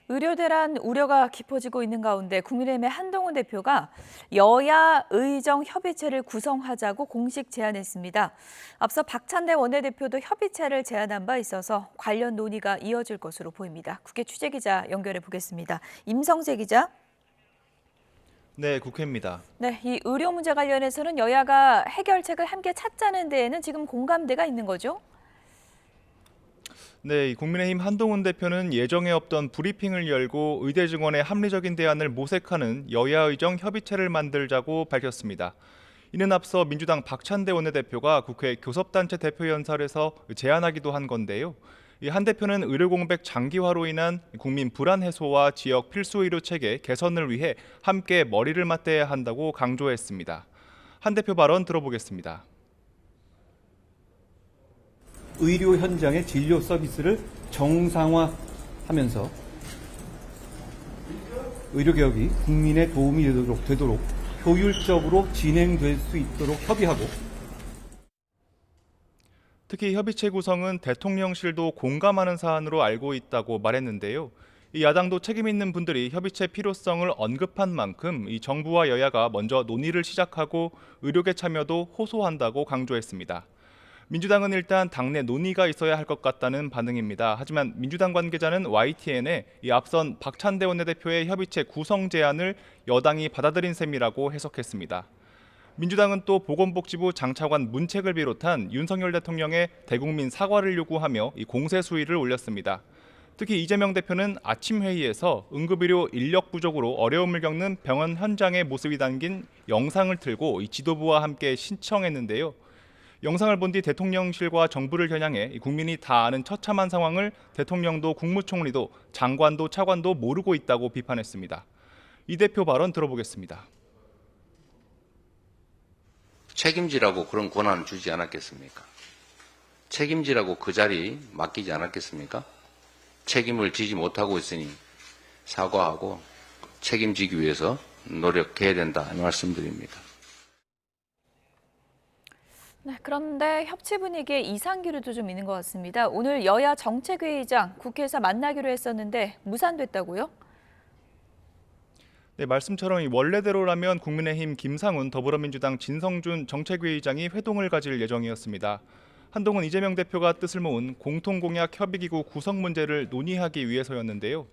의료대란 우려가 깊어지고 있는 가운데 국민의힘의 한동훈 대표가 여야 의정 협의체를 구성하자고 공식 제안했습니다. 앞서 박찬대 원내대표도 협의체를 제안한 바 있어서 관련 논의가 이어질 것으로 보입니다. 국회 취재기자 연결해 보겠습니다. 임성재 기자. 네, 국회입니다. 네, 이 의료 문제 관련해서는 여야가 해결책을 함께 찾자는 데에는 지금 공감대가 있는 거죠? 네, 국민의힘 한동훈 대표는 예정에 없던 브리핑을 열고 의대 증원의 합리적인 대안을 모색하는 여야 의정 협의체를 만들자고 밝혔습니다. 이는 앞서 민주당 박찬대 원내대표가 국회 교섭단체 대표연설에서 제안하기도 한 건데요. 이 한 대표는 의료 공백 장기화로 인한 국민 불안 해소와 지역 필수 의료 체계 개선을 위해 함께 머리를 맞대야 한다고 강조했습니다. 한 대표 발언 들어보겠습니다. 의료 현장의 진료 서비스를 정상화하면서 의료개혁이 국민의 도움이 되도록 효율적으로 진행될 수 있도록 협의하고, 특히 협의체 구성은 대통령실도 공감하는 사안으로 알고 있다고 말했는데요. 이 야당도 책임 있는 분들이 협의체 필요성을 언급한 만큼 이 정부와 여야가 먼저 논의를 시작하고 의료계 참여도 호소한다고 강조했습니다. 민주당은 일단 당내 논의가 있어야 할 것 같다는 반응입니다. 하지만 민주당 관계자는 YTN에 이 앞선 박찬대 원내대표의 협의체 구성 제안을 여당이 받아들인 셈이라고 해석했습니다. 민주당은 또 보건복지부 장차관 문책을 비롯한 윤석열 대통령의 대국민 사과를 요구하며 이 공세 수위를 올렸습니다. 특히 이재명 대표는 아침 회의에서 응급의료 인력 부족으로 어려움을 겪는 병원 현장의 모습이 담긴 영상을 틀고 이 지도부와 함께 신청했는데요. 영상을 본 뒤 대통령실과 정부를 겨냥해 국민이 다 아는 처참한 상황을 대통령도 국무총리도 장관도 차관도 모르고 있다고 비판했습니다. 이 대표 발언 들어보겠습니다. 책임지라고 그런 권한을 주지 않았겠습니까? 책임지라고 그 자리 맡기지 않았겠습니까? 책임을 지지 못하고 있으니 사과하고 책임지기 위해서 노력해야 된다 말씀드립니다. 네, 그런데 협치 분위기에 이상 기류도 좀 있는 것 같습니다. 오늘 여야 정책회의장 국회에서 만나기로 했었는데 무산됐다고요? 네, 말씀처럼 원래대로라면 국민의힘 김상훈, 더불어민주당 진성준 정책위의장이 회동을 가질 예정이었습니다. 한동훈 이재명 대표가 뜻을 모은 공통공약 협의기구 구성 문제를 논의하기 위해서였는데요.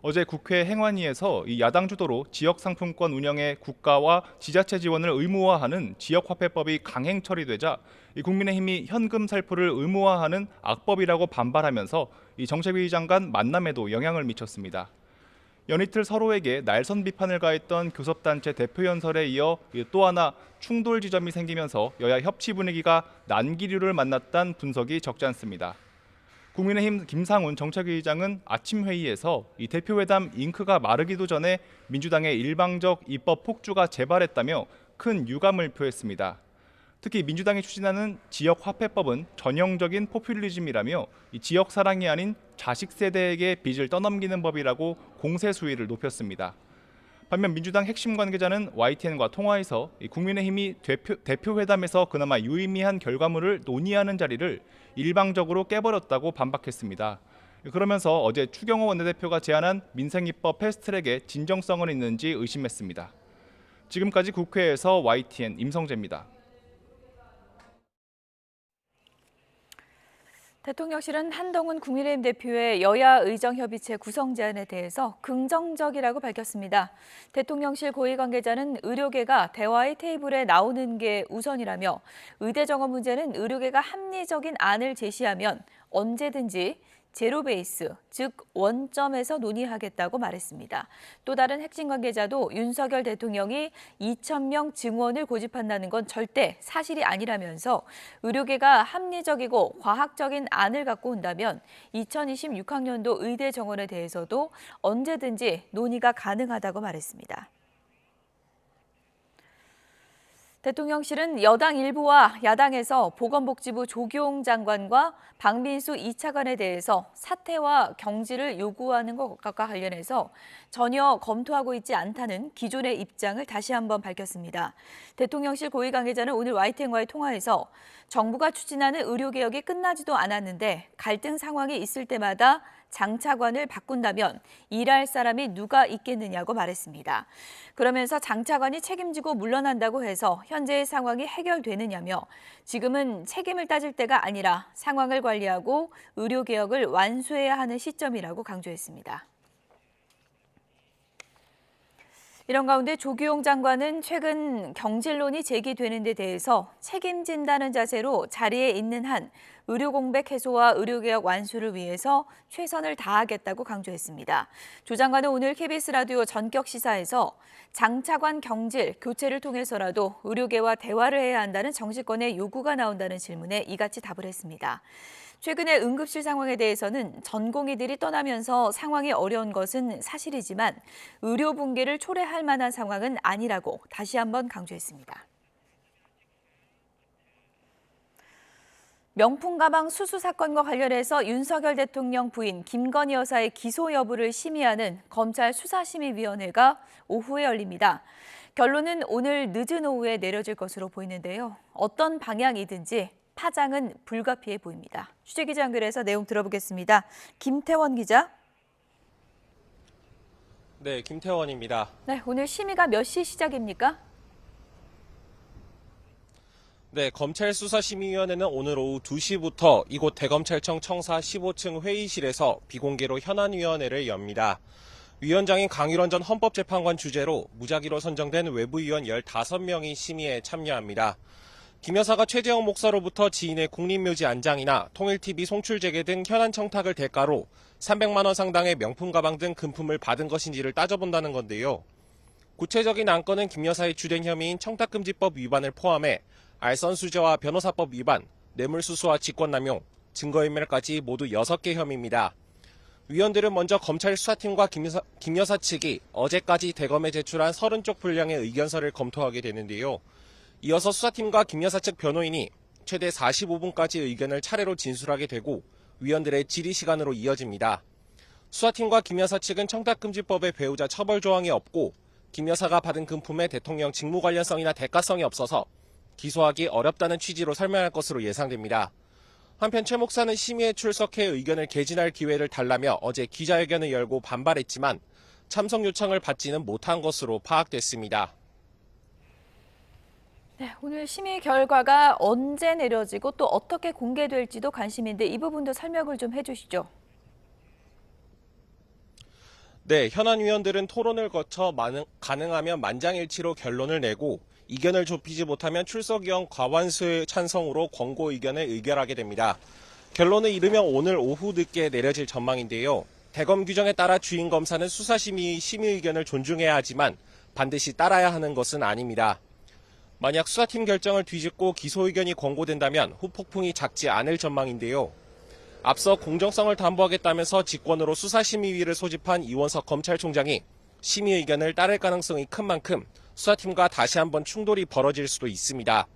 어제 국회 행안위에서 이 야당 주도로 지역상품권 운영에 국가와 지자체 지원을 의무화하는 지역화폐법이 강행 처리되자 이 국민의힘이 현금 살포를 의무화하는 악법이라고 반발하면서 이 정책위의장 간 만남에도 영향을 미쳤습니다. 연이틀 서로에게 날선 비판을 가했던 교섭단체 대표연설에 이어 또 하나 충돌 지점이 생기면서 여야 협치 분위기가 난기류를 만났다는 분석이 적지 않습니다. 국민의힘 김상훈 정책위의장은 아침 회의에서 이 대표회담 잉크가 마르기도 전에 민주당의 일방적 입법 폭주가 재발했다며 큰 유감을 표했습니다. 특히 민주당이 추진하는 지역화폐법은 전형적인 포퓰리즘이라며 이 지역 사랑이 아닌 자식 세대에게 빚을 떠넘기는 법이라고 공세 수위를 높였습니다. 반면 민주당 핵심 관계자는 YTN과 통화에서 국민의힘이 대표회담에서 그나마 유의미한 결과물을 논의하는 자리를 일방적으로 깨버렸다고 반박했습니다. 그러면서 어제 추경호 원내대표가 제안한 민생입법 패스트트랙에 진정성은 있는지 의심했습니다. 지금까지 국회에서 YTN 임성재입니다. 대통령실은 한동훈 국민의힘 대표의 여야 의정협의체 구성 제안에 대해서 긍정적이라고 밝혔습니다. 대통령실 고위 관계자는 의료계가 대화의 테이블에 나오는 게 우선이라며 의대 정원 문제는 의료계가 합리적인 안을 제시하면 언제든지 제로 베이스, 즉 원점에서 논의하겠다고 말했습니다. 또 다른 핵심 관계자도 윤석열 대통령이 2,000명 증원을 고집한다는 건 절대 사실이 아니라면서 의료계가 합리적이고 과학적인 안을 갖고 온다면 2026학년도 의대 정원에 대해서도 언제든지 논의가 가능하다고 말했습니다. 대통령실은 여당 일부와 야당에서 보건복지부 조규용 장관과 박민수 2차관에 대해서 사퇴와 경질을 요구하는 것과 관련해서 전혀 검토하고 있지 않다는 기존의 입장을 다시 한번 밝혔습니다. 대통령실 고위 관계자는 오늘 YTN과의 통화에서 정부가 추진하는 의료개혁이 끝나지도 않았는데 갈등 상황이 있을 때마다 장차관을 바꾼다면 일할 사람이 누가 있겠느냐고 말했습니다. 그러면서 장차관이 책임지고 물러난다고 해서 현재의 상황이 해결되느냐며 지금은 책임을 따질 때가 아니라 상황을 관리하고 의료개혁을 완수해야 하는 시점이라고 강조했습니다. 이런 가운데 조규용 장관은 최근 경질론이 제기되는 데 대해서 책임진다는 자세로 자리에 있는 한 의료 공백 해소와 의료개혁 완수를 위해서 최선을 다하겠다고 강조했습니다. 조 장관은 오늘 KBS 라디오 전격 시사에서 장차관 경질, 교체를 통해서라도 의료계와 대화를 해야 한다는 정치권의 요구가 나온다는 질문에 이같이 답을 했습니다. 최근의 응급실 상황에 대해서는 전공의들이 떠나면서 상황이 어려운 것은 사실이지만 의료 붕괴를 초래할 만한 상황은 아니라고 다시 한번 강조했습니다. 명품 가방 수수 사건과 관련해서 윤석열 대통령 부인 김건희 여사의 기소 여부를 심의하는 검찰 수사심의위원회가 오후에 열립니다. 결론은 오늘 늦은 오후에 내려질 것으로 보이는데요. 어떤 방향이든지 파장은 불가피해 보입니다. 취재기자 연결해서 내용 들어보겠습니다. 김태원 기자. 네, 김태원입니다. 네, 오늘 심의가 몇 시 시작입니까? 네, 검찰수사심의위원회는 오늘 오후 2시부터 이곳 대검찰청 청사 15층 회의실에서 비공개로 현안위원회를 엽니다. 위원장인 강일원 전 헌법재판관 주재로 무작위로 선정된 외부위원 15명이 심의에 참여합니다. 김 여사가 최재형 목사로부터 지인의 국립묘지 안장이나 통일TV 송출재개 등 현안 청탁을 대가로 300만 원 상당의 명품 가방 등 금품을 받은 것인지를 따져본다는 건데요. 구체적인 안건은 김 여사의 주된 혐의인 청탁금지법 위반을 포함해 알선수재와 변호사법 위반, 뇌물수수와 직권남용, 증거인멸까지 모두 6개 혐의입니다. 위원들은 먼저 검찰 수사팀과 김 여사 측이 어제까지 대검에 제출한 30쪽 분량의 의견서를 검토하게 되는데요. 이어서 수사팀과 김 여사 측 변호인이 최대 45분까지 의견을 차례로 진술하게 되고 위원들의 질의 시간으로 이어집니다. 수사팀과 김 여사 측은 청탁금지법에 배우자 처벌 조항이 없고 김 여사가 받은 금품에 대통령 직무 관련성이나 대가성이 없어서 기소하기 어렵다는 취지로 설명할 것으로 예상됩니다. 한편 최 목사는 심의에 출석해 의견을 개진할 기회를 달라며 어제 기자회견을 열고 반발했지만 참석 요청을 받지는 못한 것으로 파악됐습니다. 네, 오늘 심의 결과가 언제 내려지고 또 어떻게 공개될지도 관심인데 이 부분도 설명을 좀 해주시죠. 네, 현안위원들은 토론을 거쳐 가능하면 만장일치로 결론을 내고 이견을 좁히지 못하면 출석위원 과반수의 찬성으로 권고 의견을 의결하게 됩니다. 결론을 이르면 오늘 오후 늦게 내려질 전망인데요. 대검 규정에 따라 주인 검사는 수사심의 심의 의견을 존중해야 하지만 반드시 따라야 하는 것은 아닙니다. 만약 수사팀 결정을 뒤집고 기소 의견이 권고된다면 후폭풍이 작지 않을 전망인데요. 앞서 공정성을 담보하겠다면서 직권으로 수사심의위를 소집한 이원석 검찰총장이 심의 의견을 따를 가능성이 큰 만큼 수사팀과 다시 한번 충돌이 벌어질 수도 있습니다.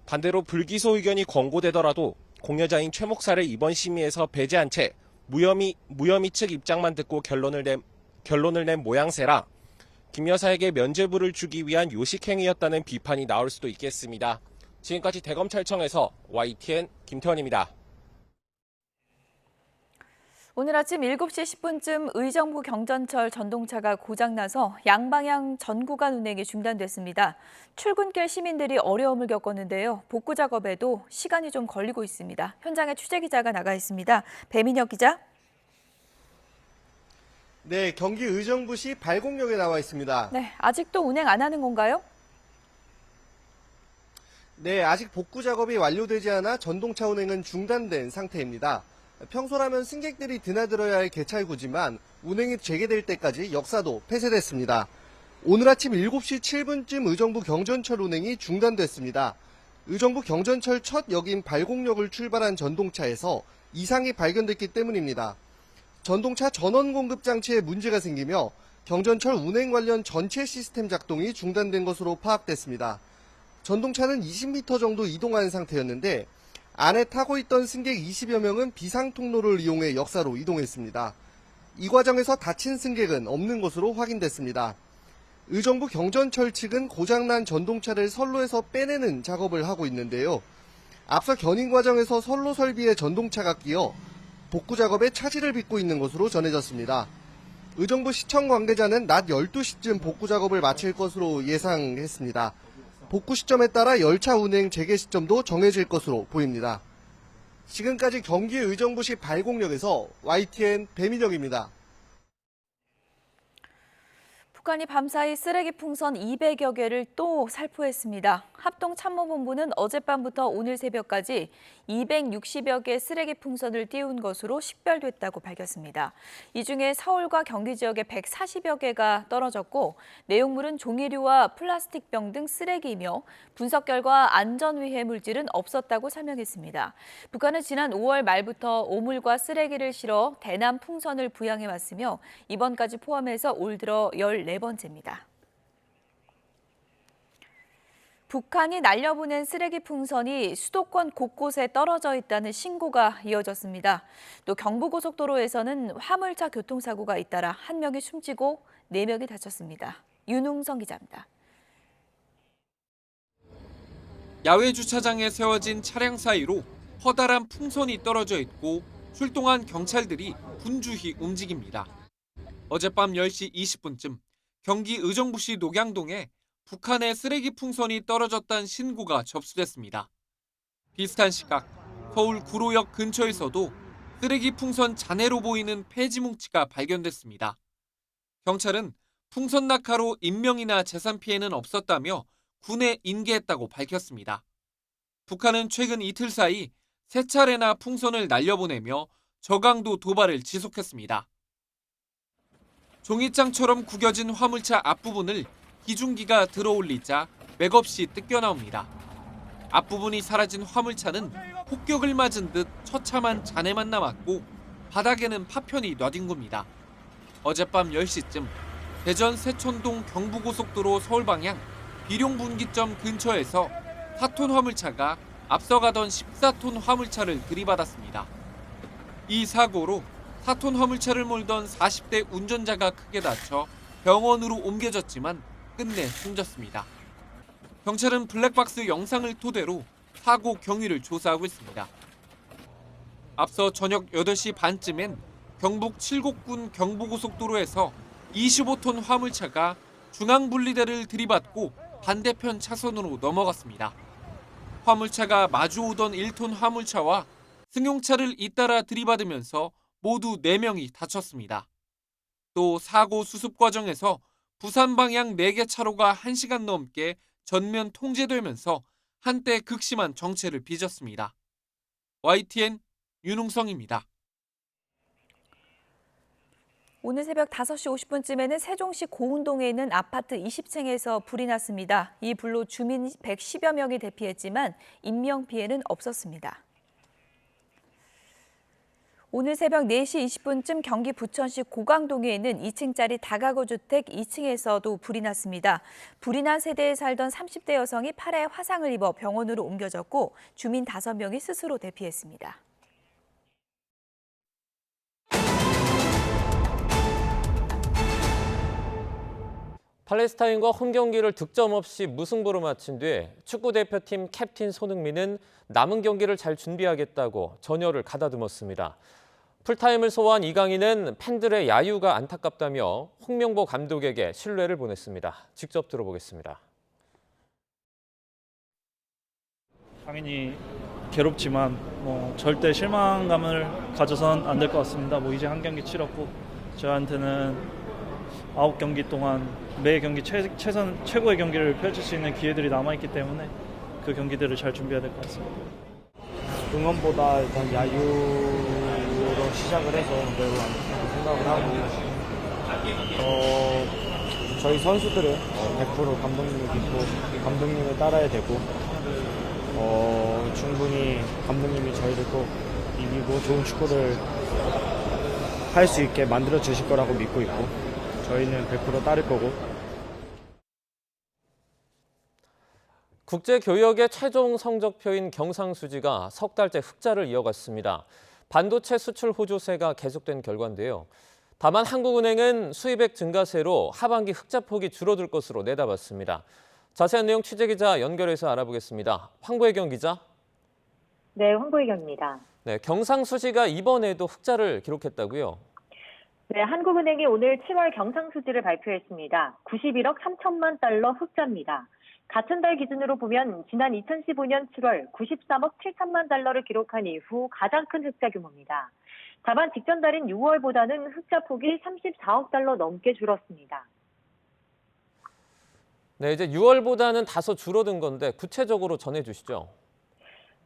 반대로 불기소 의견이 권고되더라도 공여자인 최 목사를 이번 심의에서 배제한 채 무혐의 측 입장만 듣고 결론을 낸 모양새라 김 여사에게 면죄부를 주기 위한 요식행위였다는 비판이 나올 수도 있겠습니다. 지금까지 대검찰청에서 YTN 김태원입니다. 오늘 아침 7시 10분쯤 의정부 경전철 전동차가 고장나서 양방향 전 구간 운행이 중단됐습니다. 출근길 시민들이 어려움을 겪었는데요. 복구 작업에도 시간이 좀 걸리고 있습니다. 현장에 취재기자가 나가 있습니다. 배민혁 기자. 네, 경기 의정부시 발곡역에 나와 있습니다. 네, 아직도 운행 안 하는 건가요? 네, 아직 복구 작업이 완료되지 않아 전동차 운행은 중단된 상태입니다. 평소라면 승객들이 드나들어야 할 개찰구지만 운행이 재개될 때까지 역사도 폐쇄됐습니다. 오늘 아침 7시 7분쯤 의정부 경전철 운행이 중단됐습니다. 의정부 경전철 첫 역인 발곡역을 출발한 전동차에서 이상이 발견됐기 때문입니다. 전동차 전원 공급 장치에 문제가 생기며 경전철 운행 관련 전체 시스템 작동이 중단된 것으로 파악됐습니다. 전동차는 20m 정도 이동한 상태였는데 안에 타고 있던 승객 20여 명은 비상 통로를 이용해 역사로 이동했습니다. 이 과정에서 다친 승객은 없는 것으로 확인됐습니다. 의정부 경전철 측은 고장난 전동차를 선로에서 빼내는 작업을 하고 있는데요. 앞서 견인 과정에서 선로 설비에 전동차가 끼어 복구 작업에 차질을 빚고 있는 것으로 전해졌습니다. 의정부 시청 관계자는 낮 12시쯤 복구 작업을 마칠 것으로 예상했습니다. 복구 시점에 따라 열차 운행 재개 시점도 정해질 것으로 보입니다. 지금까지 경기 의정부시 발곡역에서 YTN 배민혁입니다. 북한이 밤사이 쓰레기 풍선 200여 개를 또 살포했습니다. 합동참모본부는 어젯밤부터 오늘 새벽까지 260여 개 쓰레기 풍선을 띄운 것으로 식별됐다고 밝혔습니다. 이 중에 서울과 경기 지역에 140여 개가 떨어졌고 내용물은 종이류와 플라스틱병 등 쓰레기이며 분석 결과 안전위해 물질은 없었다고 설명했습니다. 북한은 지난 5월 말부터 오물과 쓰레기를 실어 대남 풍선을 부양해왔으며 이번까지 포함해서 올 들어 14번째입니다. 북한이 날려보낸 쓰레기 풍선이 수도권 곳곳에 떨어져 있다는 신고가 이어졌습니다. 또 경부고속도로에서는 화물차 교통사고가 잇따라 1명이 숨지고 4명이 다쳤습니다. 윤웅성 기자입니다. 야외 주차장에 세워진 차량 사이로 커다란 풍선이 떨어져 있고 출동한 경찰들이 분주히 움직입니다. 어젯밤 10시 20분쯤 경기 의정부시 녹양동에 북한의 쓰레기 풍선이 떨어졌다는 신고가 접수됐습니다. 비슷한 시각 서울 구로역 근처에서도 쓰레기 풍선 잔해로 보이는 폐지 뭉치가 발견됐습니다. 경찰은 풍선 낙하로 인명이나 재산 피해는 없었다며 군에 인계했다고 밝혔습니다. 북한은 최근 이틀 사이 3차례나 풍선을 날려보내며 저강도 도발을 지속했습니다. 종이장처럼 구겨진 화물차 앞부분을 기중기가 들어올리자 맥없이 뜯겨나옵니다. 앞부분이 사라진 화물차는 폭격을 맞은 듯 처참한 잔해만 남았고 바닥에는 파편이 놔뒹굽니다. 어젯밤 10시쯤 대전 세촌동 경부고속도로 서울 방향 비룡분기점 근처에서 4톤 화물차가 앞서가던 14톤 화물차를 들이받았습니다. 이 사고로 4톤 화물차를 몰던 40대 운전자가 크게 다쳐 병원으로 옮겨졌지만 끝내 숨졌습니다. 경찰은 블랙박스 영상을 토대로 사고 경위를 조사하고 있습니다. 앞서 저녁 8시 반쯤엔 경북 칠곡군 경부고속도로에서 25톤 화물차가 중앙분리대를 들이받고 반대편 차선으로 넘어갔습니다. 화물차가 마주오던 1톤 화물차와 승용차를 잇따라 들이받으면서 모두 4명이 다쳤습니다. 또 사고 수습 과정에서 부산 방향 4개 차로가 1시간 넘게 전면 통제되면서 한때 극심한 정체를 빚었습니다. YTN 윤웅성입니다. 오늘 새벽 5시 50분쯤에는 세종시 고운동에 있는 아파트 20층에서 불이 났습니다. 이 불로 주민 110여 명이 대피했지만 인명피해는 없었습니다. 오늘 새벽 4시 20분쯤 경기 부천시 고강동에 있는 2층짜리 다가구 주택 2층에서도 불이 났습니다. 불이 난 세대에 살던 30대 여성이 팔에 화상을 입어 병원으로 옮겨졌고 주민 5명이 스스로 대피했습니다. 팔레스타인과 홈 경기를 득점 없이 무승부로 마친 뒤 축구대표팀 캡틴 손흥민은 남은 경기를 잘 준비하겠다고 전열을 가다듬었습니다. 풀타임을 소화한 이강인은 팬들의 야유가 안타깝다며 홍명보 감독에게 신뢰를 보냈습니다. 직접 들어보겠습니다. 당연히 괴롭지만 절대 실망감을 가져선 안 될 것 같습니다. 이제 한 경기 치렀고 저한테는 9경기 동안 매 경기 최고의 경기를 펼칠 수 있는 기회들이 남아있기 때문에 그 경기들을 잘 준비해야 될 것 같습니다. 응원보다 일단 야유로 시작을 해서 매우 안타깝게 생각을 하고 저희 선수들은 100% 감독님을 믿고 감독님을 따라야 되고 충분히 감독님이 저희를 꼭 이기고 좋은 축구를 할 수 있게 만들어 주실 거라고 믿고 있고 저희는 100% 따를 거고. 국제교역의 최종 성적표인 경상수지가 석 달째 흑자를 이어갔습니다. 반도체 수출 호조세가 계속된 결과인데요. 다만 한국은행은 수입액 증가세로 하반기 흑자폭이 줄어들 것으로 내다봤습니다. 자세한 내용 취재기자 연결해서 알아보겠습니다. 황보혜경 기자. 네, 황보혜경입니다. 네, 경상수지가 이번에도 흑자를 기록했다고요? 네, 한국은행이 오늘 7월 경상수지를 발표했습니다. 91억 3천만 달러 흑자입니다. 같은 달 기준으로 보면 지난 2015년 7월 93억 7천만 달러를 기록한 이후 가장 큰 흑자 규모입니다. 다만 직전 달인 6월보다는 흑자 폭이 34억 달러 넘게 줄었습니다. 네, 이제 6월보다는 다소 줄어든 건데 구체적으로 전해주시죠.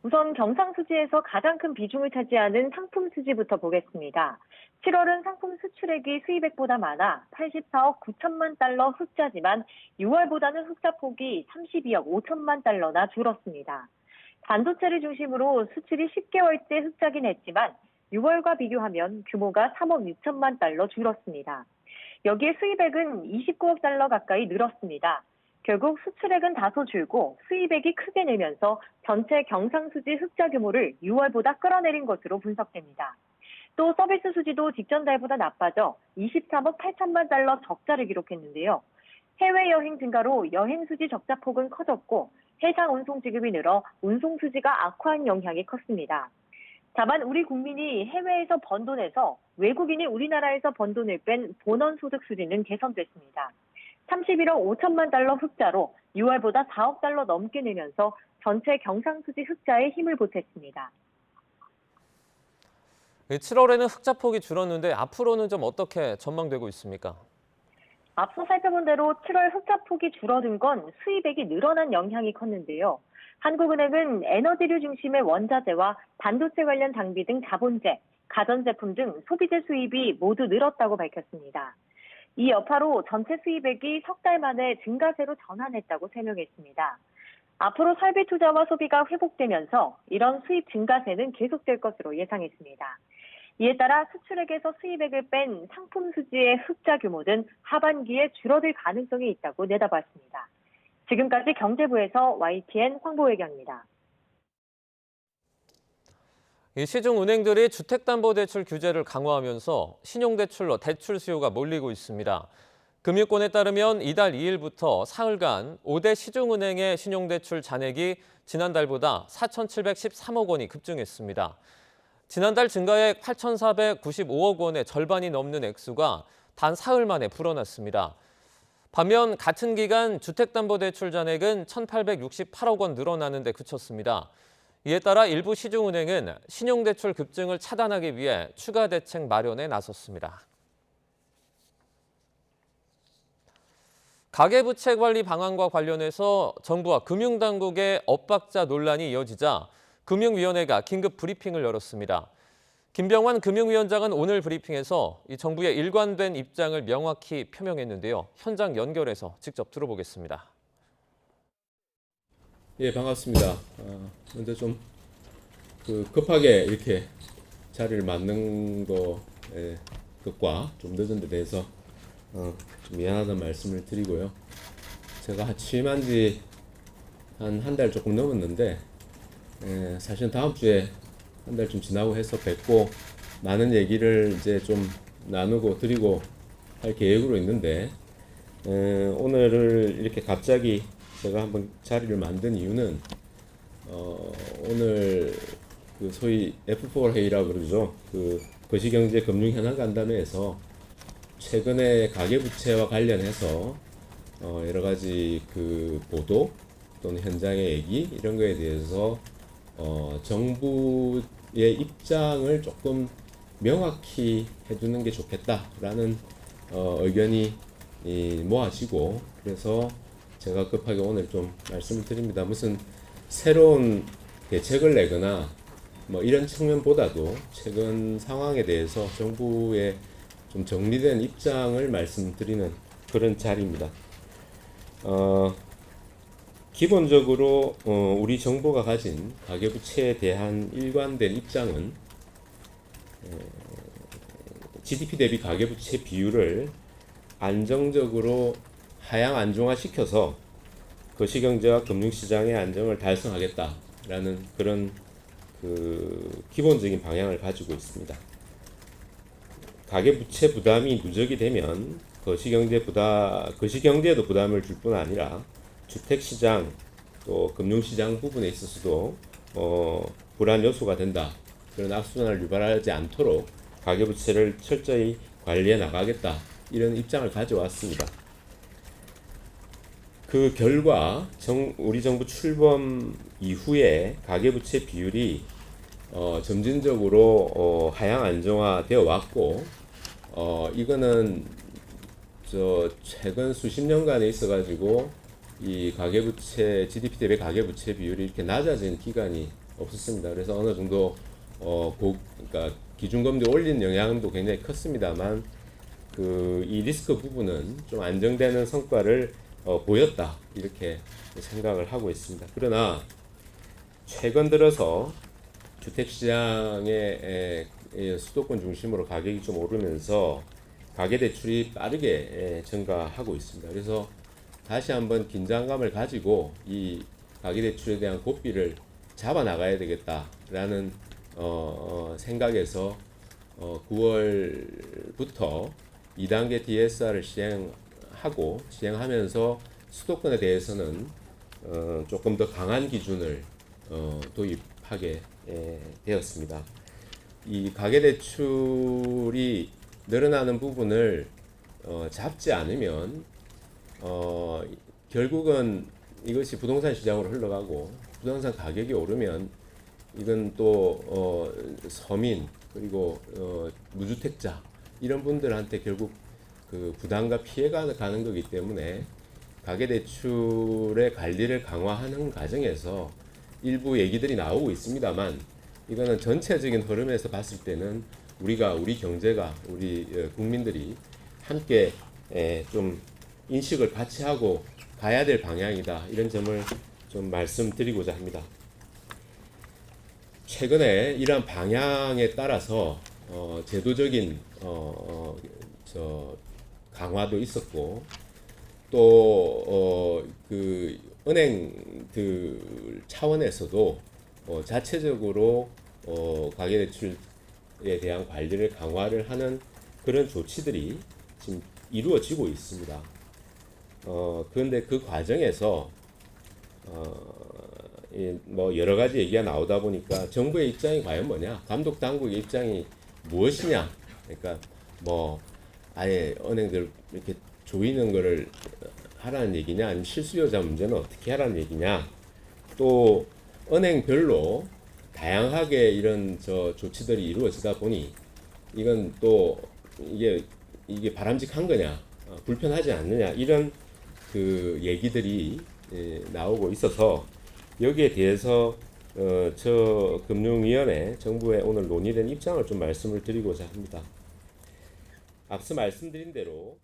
우선 경상수지에서 가장 큰 비중을 차지하는 상품 수지부터 보겠습니다. 7월은 상품 수출액이 수입액보다 많아 84억 9천만 달러 흑자지만 6월보다는 흑자 폭이 32억 5천만 달러나 줄었습니다. 반도체를 중심으로 수출이 10개월째 흑자긴 했지만 6월과 비교하면 규모가 3억 6천만 달러 줄었습니다. 여기에 수입액은 29억 달러 가까이 늘었습니다. 결국 수출액은 다소 줄고 수입액이 크게 늘면서 전체 경상수지 흑자 규모를 6월보다 끌어내린 것으로 분석됩니다. 또 서비스 수지도 직전 달보다 나빠져 23억 8천만 달러 적자를 기록했는데요. 해외여행 증가로 여행 수지 적자 폭은 커졌고 해상 운송 지급이 늘어 운송 수지가 악화한 영향이 컸습니다. 다만 우리 국민이 해외에서 번 돈에서 외국인이 우리나라에서 번 돈을 뺀 본원 소득 수지는 개선됐습니다. 31억 5천만 달러 흑자로 6월보다 4억 달러 넘게 내면서 전체 경상수지 흑자에 힘을 보탰습니다. 7월에는 흑자 폭이 줄었는데 앞으로는 좀 어떻게 전망되고 있습니까? 앞서 살펴본 대로 7월 흑자 폭이 줄어든 건 수입액이 늘어난 영향이 컸는데요. 한국은행은 에너지류 중심의 원자재와 반도체 관련 장비 등 자본재, 가전제품 등 소비재 수입이 모두 늘었다고 밝혔습니다. 이 여파로 전체 수입액이 석 달 만에 증가세로 전환했다고 설명했습니다. 앞으로 설비 투자와 소비가 회복되면서 이런 수입 증가세는 계속될 것으로 예상했습니다. 이에 따라 수출액에서 수입액을 뺀 상품 수지의 흑자 규모는 하반기에 줄어들 가능성이 있다고 내다봤습니다. 지금까지 경제부에서 YTN 황보혜경입니다. 시중은행들이 주택담보대출 규제를 강화하면서 신용대출로 대출 수요가 몰리고 있습니다. 금융권에 따르면 이달 2일부터 사흘간 5대 시중은행의 신용대출 잔액이 지난달보다 4,713억 원이 급증했습니다. 지난달 증가액 8,495억 원의 절반이 넘는 액수가 단 사흘 만에 불어났습니다. 반면 같은 기간 주택담보대출 잔액은 1,868억 원 늘어나는 데 그쳤습니다. 이에 따라 일부 시중은행은 신용대출 급증을 차단하기 위해 추가 대책 마련에 나섰습니다. 가계부채 관리 방안과 관련해서 정부와 금융당국의 엇박자 논란이 이어지자 금융위원회가 긴급 브리핑을 열었습니다. 김병환 금융위원장은 오늘 브리핑에서 이 정부의 일관된 입장을 명확히 표명했는데요. 현장 연결해서 직접 들어보겠습니다. 예, 반갑습니다. 먼저 좀 급하게 이렇게 자리를 맞는 것과 좀 늦은 데 대해서 좀 미안하다는 말씀을 드리고요. 제가 취임한 지 한 달 조금 넘었는데 사실은 다음 주에 한 달 좀 지나고 해서 뵙고 많은 얘기를 이제 좀 나누고 드리고 할 계획으로 있는데 오늘을 이렇게 갑자기 제가 한번 자리를 만든 이유는 오늘 그 소위 F4 회의라고 그러죠. 그 거시경제 금융 현안 간담회에서 최근에 가계부채와 관련해서 여러 가지 그 보도 또는 현장의 얘기 이런 거에 대해서 정부의 입장을 조금 명확히 해주는 게 좋겠다라는 의견이 모아지고 그래서 제가 급하게 오늘 좀 말씀을 드립니다. 무슨 새로운 대책을 내거나 뭐 이런 측면보다도 최근 상황에 대해서 정부의 좀 정리된 입장을 말씀드리는 그런 자리입니다. 기본적으로 우리 정부가 가진 가계부채에 대한 일관된 입장은 GDP 대비 가계부채 비율을 안정적으로 하향 안정화시켜서 거시경제와 금융시장의 안정을 달성하겠다라는 그런 그 기본적인 방향을 가지고 있습니다. 가계부채 부담이 누적이 되면 거시경제에도 부담을 줄 뿐 아니라 주택시장 또 금융시장 부분에 있어서도 불안 요소가 된다. 그런 악순환을 유발하지 않도록 가계부채를 철저히 관리해 나가겠다, 이런 입장을 가져왔습니다. 그 결과 우리 정부 출범 이후에 가계부채 비율이 점진적으로 하향 안정화되어 왔고, 이거는 최근 수십 년간에 있어가지고 이 가계부채, GDP 대비 가계부채 비율이 이렇게 낮아진 기간이 없었습니다. 그래서 어느 정도 그러니까 기준금리 올린 영향도 굉장히 컸습니다만, 이 리스크 부분은 좀 안정되는 성과를 보였다, 이렇게 생각을 하고 있습니다. 그러나 최근 들어서 주택시장의 수도권 중심으로 가격이 좀 오르면서 가계대출이 빠르게 증가하고 있습니다. 그래서 다시 한번 긴장감을 가지고 이 가계대출에 대한 고삐를 잡아 나가야 되겠다라는 생각에서 9월부터 2단계 DSR을 시행하면서 수도권에 대해서는 조금 더 강한 기준을 도입하게 되었습니다. 이 가계대출이 늘어나는 부분을 잡지 않으면 결국은 이것이 부동산 시장으로 흘러가고, 부동산 가격이 오르면 이건 또 서민, 그리고 무주택자, 이런 분들한테 결국 그 부담과 피해가 가는 거기 때문에 가계대출의 관리를 강화하는 과정에서 일부 얘기들이 나오고 있습니다만, 이거는 전체적인 흐름에서 봤을 때는 우리 경제가, 우리 국민들이 함께 좀 인식을 같이 하고 가야 될 방향이다, 이런 점을 좀 말씀드리고자 합니다. 최근에 이러한 방향에 따라서 제도적인 강화도 있었고, 또 그 은행 차원에서도 자체적으로 가계대출에 대한 관리를 강화를 하는 그런 조치들이 지금 이루어지고 있습니다. 그런데 그 과정에서 뭐 여러 가지 얘기가 나오다 보니까 정부의 입장이 과연 뭐냐, 감독 당국의 입장이 무엇이냐, 그러니까 뭐 아예 은행들 이렇게 조이는 거를 하라는 얘기냐, 아니면 실수요자 문제는 어떻게 하라는 얘기냐, 또 은행별로 다양하게 이런 조치들이 이루어지다 보니 이건 또 이게 바람직한 거냐, 불편하지 않느냐, 이런 그 얘기들이 나오고 있어서 여기에 대해서 저 금융위원회 정부의 오늘 논의된 입장을 좀 말씀을 드리고자 합니다. 앞서 말씀드린 대로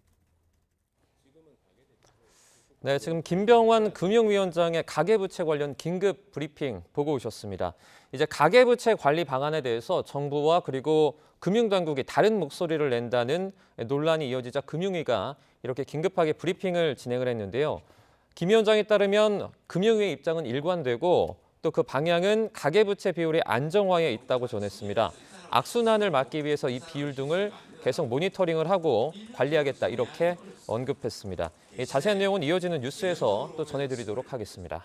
네, 지금 김병완 금융위원장의 가계부채 관련 긴급 브리핑 보고 오셨습니다. 이제 가계부채 관리 방안에 대해서 정부와 그리고 금융당국이 다른 목소리를 낸다는 논란이 이어지자 금융위가 이렇게 긴급하게 브리핑을 진행을 했는데요. 김 위원장에 따르면 금융위의 입장은 일관되고 또 그 방향은 가계부채 비율의 안정화에 있다고 전했습니다. 악순환을 막기 위해서 이 비율 등을 계속 모니터링을 하고 관리하겠다, 이렇게 언급했습니다. 자세한 내용은 이어지는 뉴스에서 또 전해드리도록 하겠습니다.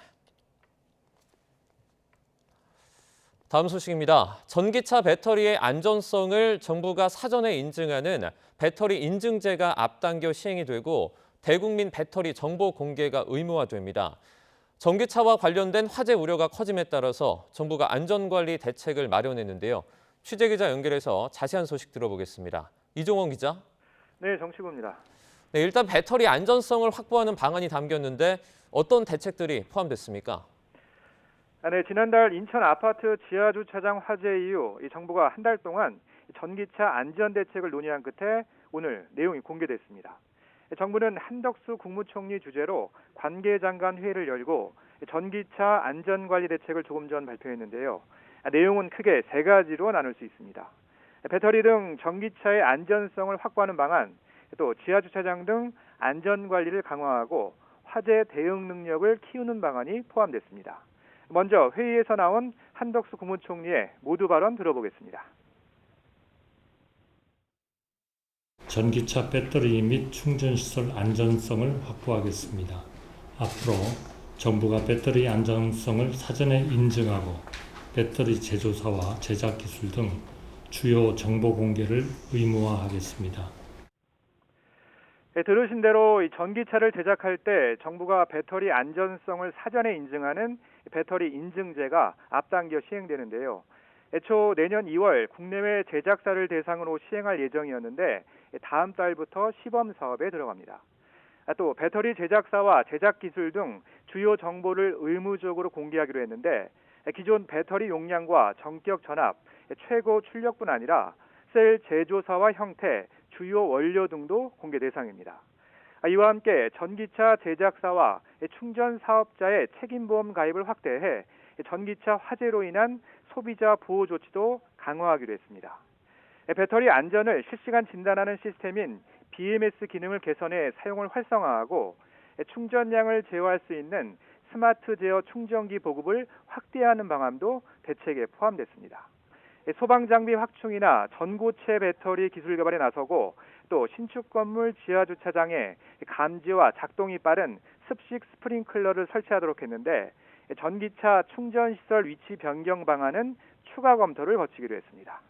다음 소식입니다. 전기차 배터리의 안전성을 정부가 사전에 인증하는 배터리 인증제가 앞당겨 시행이 되고 대국민 배터리 정보 공개가 의무화됩니다. 전기차와 관련된 화재 우려가 커짐에 따라서 정부가 안전관리 대책을 마련했는데요. 취재기자 연결해서 자세한 소식 들어보겠습니다. 이종원 기자. 네, 정치부입니다. 네, 일단 배터리 안전성을 확보하는 방안이 담겼는데 어떤 대책들이 포함됐습니까? 네, 지난달 인천 아파트 지하주차장 화재 이후 정부가 한 달 동안 전기차 안전대책을 논의한 끝에 오늘 내용이 공개됐습니다. 정부는 한덕수 국무총리 주재로 관계장관 회의를 열고 전기차 안전관리 대책을 조금 전 발표했는데요. 내용은 크게 세 가지로 나눌 수 있습니다. 배터리 등 전기차의 안전성을 확보하는 방안, 또 지하주차장 등 안전관리를 강화하고 화재 대응 능력을 키우는 방안이 포함됐습니다. 먼저 회의에서 나온 한덕수 국무총리의 모두 발언 들어보겠습니다. 전기차 배터리 및 충전시설 안전성을 확보하겠습니다. 앞으로 정부가 배터리 안전성을 사전에 인증하고 배터리 제조사와 제작 기술 등 주요 정보 공개를 의무화하겠습니다. 네, 들으신 대로 이 전기차를 제작할 때 정부가 배터리 안전성을 사전에 인증하는 배터리 인증제가 앞당겨 시행되는데요. 애초 내년 2월 국내외 제작사를 대상으로 시행할 예정이었는데 다음 달부터 시범 사업에 들어갑니다. 또 배터리 제작사와 제작 기술 등 주요 정보를 의무적으로 공개하기로 했는데 기존 배터리 용량과 전격 전압, 최고 출력뿐 아니라 셀 제조사와 형태, 주요 원료 등도 공개 대상입니다. 이와 함께 전기차 제작사와 충전 사업자의 책임보험 가입을 확대해 전기차 화재로 인한 소비자 보호 조치도 강화하기로 했습니다. 배터리 안전을 실시간 진단하는 시스템인 BMS 기능을 개선해 사용을 활성화하고 충전량을 제어할 수 있는 스마트 제어 충전기 보급을 확대하는 방안도 대책에 포함됐습니다. 소방장비 확충이나 전고체 배터리 기술 개발에 나서고 또 신축 건물 지하 주차장에 감지와 작동이 빠른 습식 스프링클러를 설치하도록 했는데 전기차 충전 시설 위치 변경 방안은 추가 검토를 거치기로 했습니다.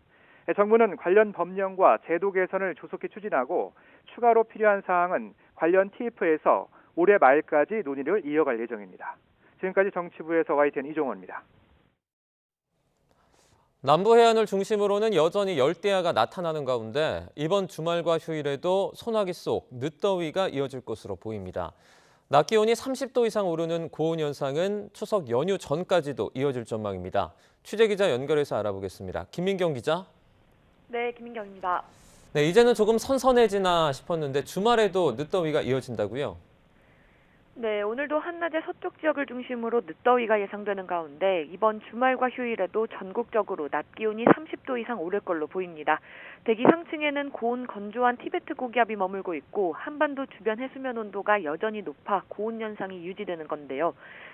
정부는 관련 법령과 제도 개선을 조속히 추진하고 추가로 필요한 사항은 관련 TF에서 올해 말까지 논의를 이어갈 예정입니다. 지금까지 정치부에서 YTN 이종원입니다. 남부 해안을 중심으로는 여전히 열대야가 나타나는 가운데 이번 주말과 휴일에도 소나기 속 늦더위가 이어질 것으로 보입니다. 낮 기온이 30도 이상 오르는 고온 현상은 추석 연휴 전까지도 이어질 전망입니다. 취재기자 연결해서 알아보겠습니다. 김민경 기자. 네, 김민경입니다. 네, 이제는 조금 선선해지나 싶었는데 주말에도 늦더위가 이어진다고요? 네, 오늘도 한낮에 서쪽 지역을 중심으로 늦더위가 예상되는 가운데 이번 주말과 휴일에도 전국적으로 낮 기온이 30도 이상 오를 걸로 보입니다. 대기 상층에는 고온 건조한 티베트 고기압이 머물고 있고 한반도 주변 해수면 온도가 여전히 높아 고온 현상이 유지되는 건데요.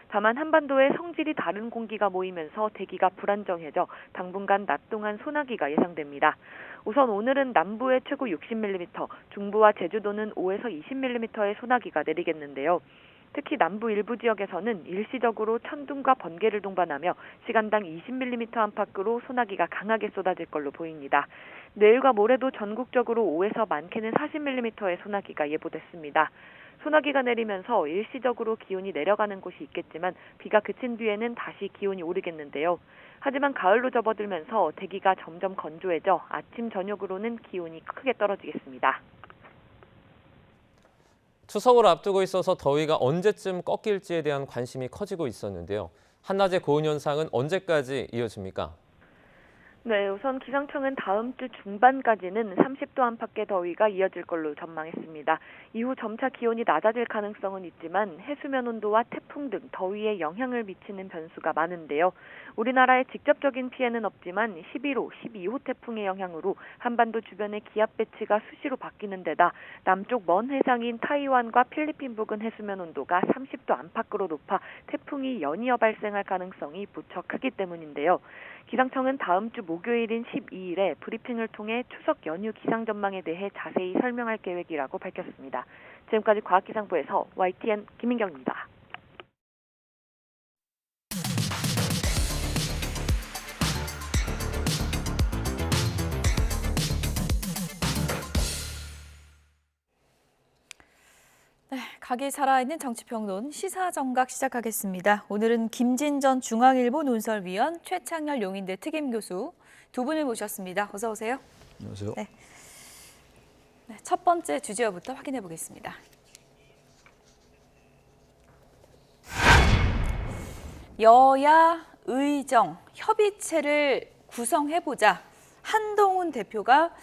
다만 한반도에 성질이 다른 공기가 모이면서 대기가 불안정해져 당분간 낮 동안 소나기가 예상됩니다. 우선 오늘은 남부에 최고 60mm, 중부와 제주도는 5에서 20mm의 소나기가 내리겠는데요. 특히 남부 일부 지역에서는 일시적으로 천둥과 번개를 동반하며 시간당 20mm 안팎으로 소나기가 강하게 쏟아질 걸로 보입니다. 내일과 모레도 전국적으로 5에서 많게는 40mm의 소나기가 예보됐습니다. 소나기가 내리면서 일시적으로 기온이 내려가는 곳이 있겠지만 비가 그친 뒤에는 다시 기온이 오르겠는데요. 하지만 가을로 접어들면서 대기가 점점 건조해져 아침 저녁으로는 기온이 크게 떨어지겠습니다. 추석을 앞두고 있어서 더위가 언제쯤 꺾일지에 대한 관심이 커지고 있었는데요. 한낮의 고온 현상은 언제까지 이어집니까? 네, 우선 기상청은 다음 주 중반까지는 30도 안팎의 더위가 이어질 걸로 전망했습니다. 이후 점차 기온이 낮아질 가능성은 있지만 해수면 온도와 태풍 등 더위에 영향을 미치는 변수가 많은데요. 우리나라에 직접적인 피해는 없지만 11호, 12호 태풍의 영향으로 한반도 주변의 기압 배치가 수시로 바뀌는 데다 남쪽 먼 해상인 타이완과 필리핀 부근 해수면 온도가 30도 안팎으로 높아 태풍이 연이어 발생할 가능성이 무척 크기 때문인데요. 기상청은 다음 주 목요일인 12일에 브리핑을 통해 추석 연휴 기상 전망에 대해 자세히 설명할 계획이라고 밝혔습니다. 지금까지 과학기상부에서 YTN 김민경입니다. 네, 각이 살아있는 정치평론 시사정각 시작하겠습니다. 오늘은 김진전 중앙일보 논설위원, 최창렬 용인대 특임교수 두 분을 모셨습니다. 어서 오세요. 안녕하세요. 네. 첫 번째 주제어부터 확인해 보겠습니다. 여야 의정 협의체를 구성해보자. 한동훈 대표가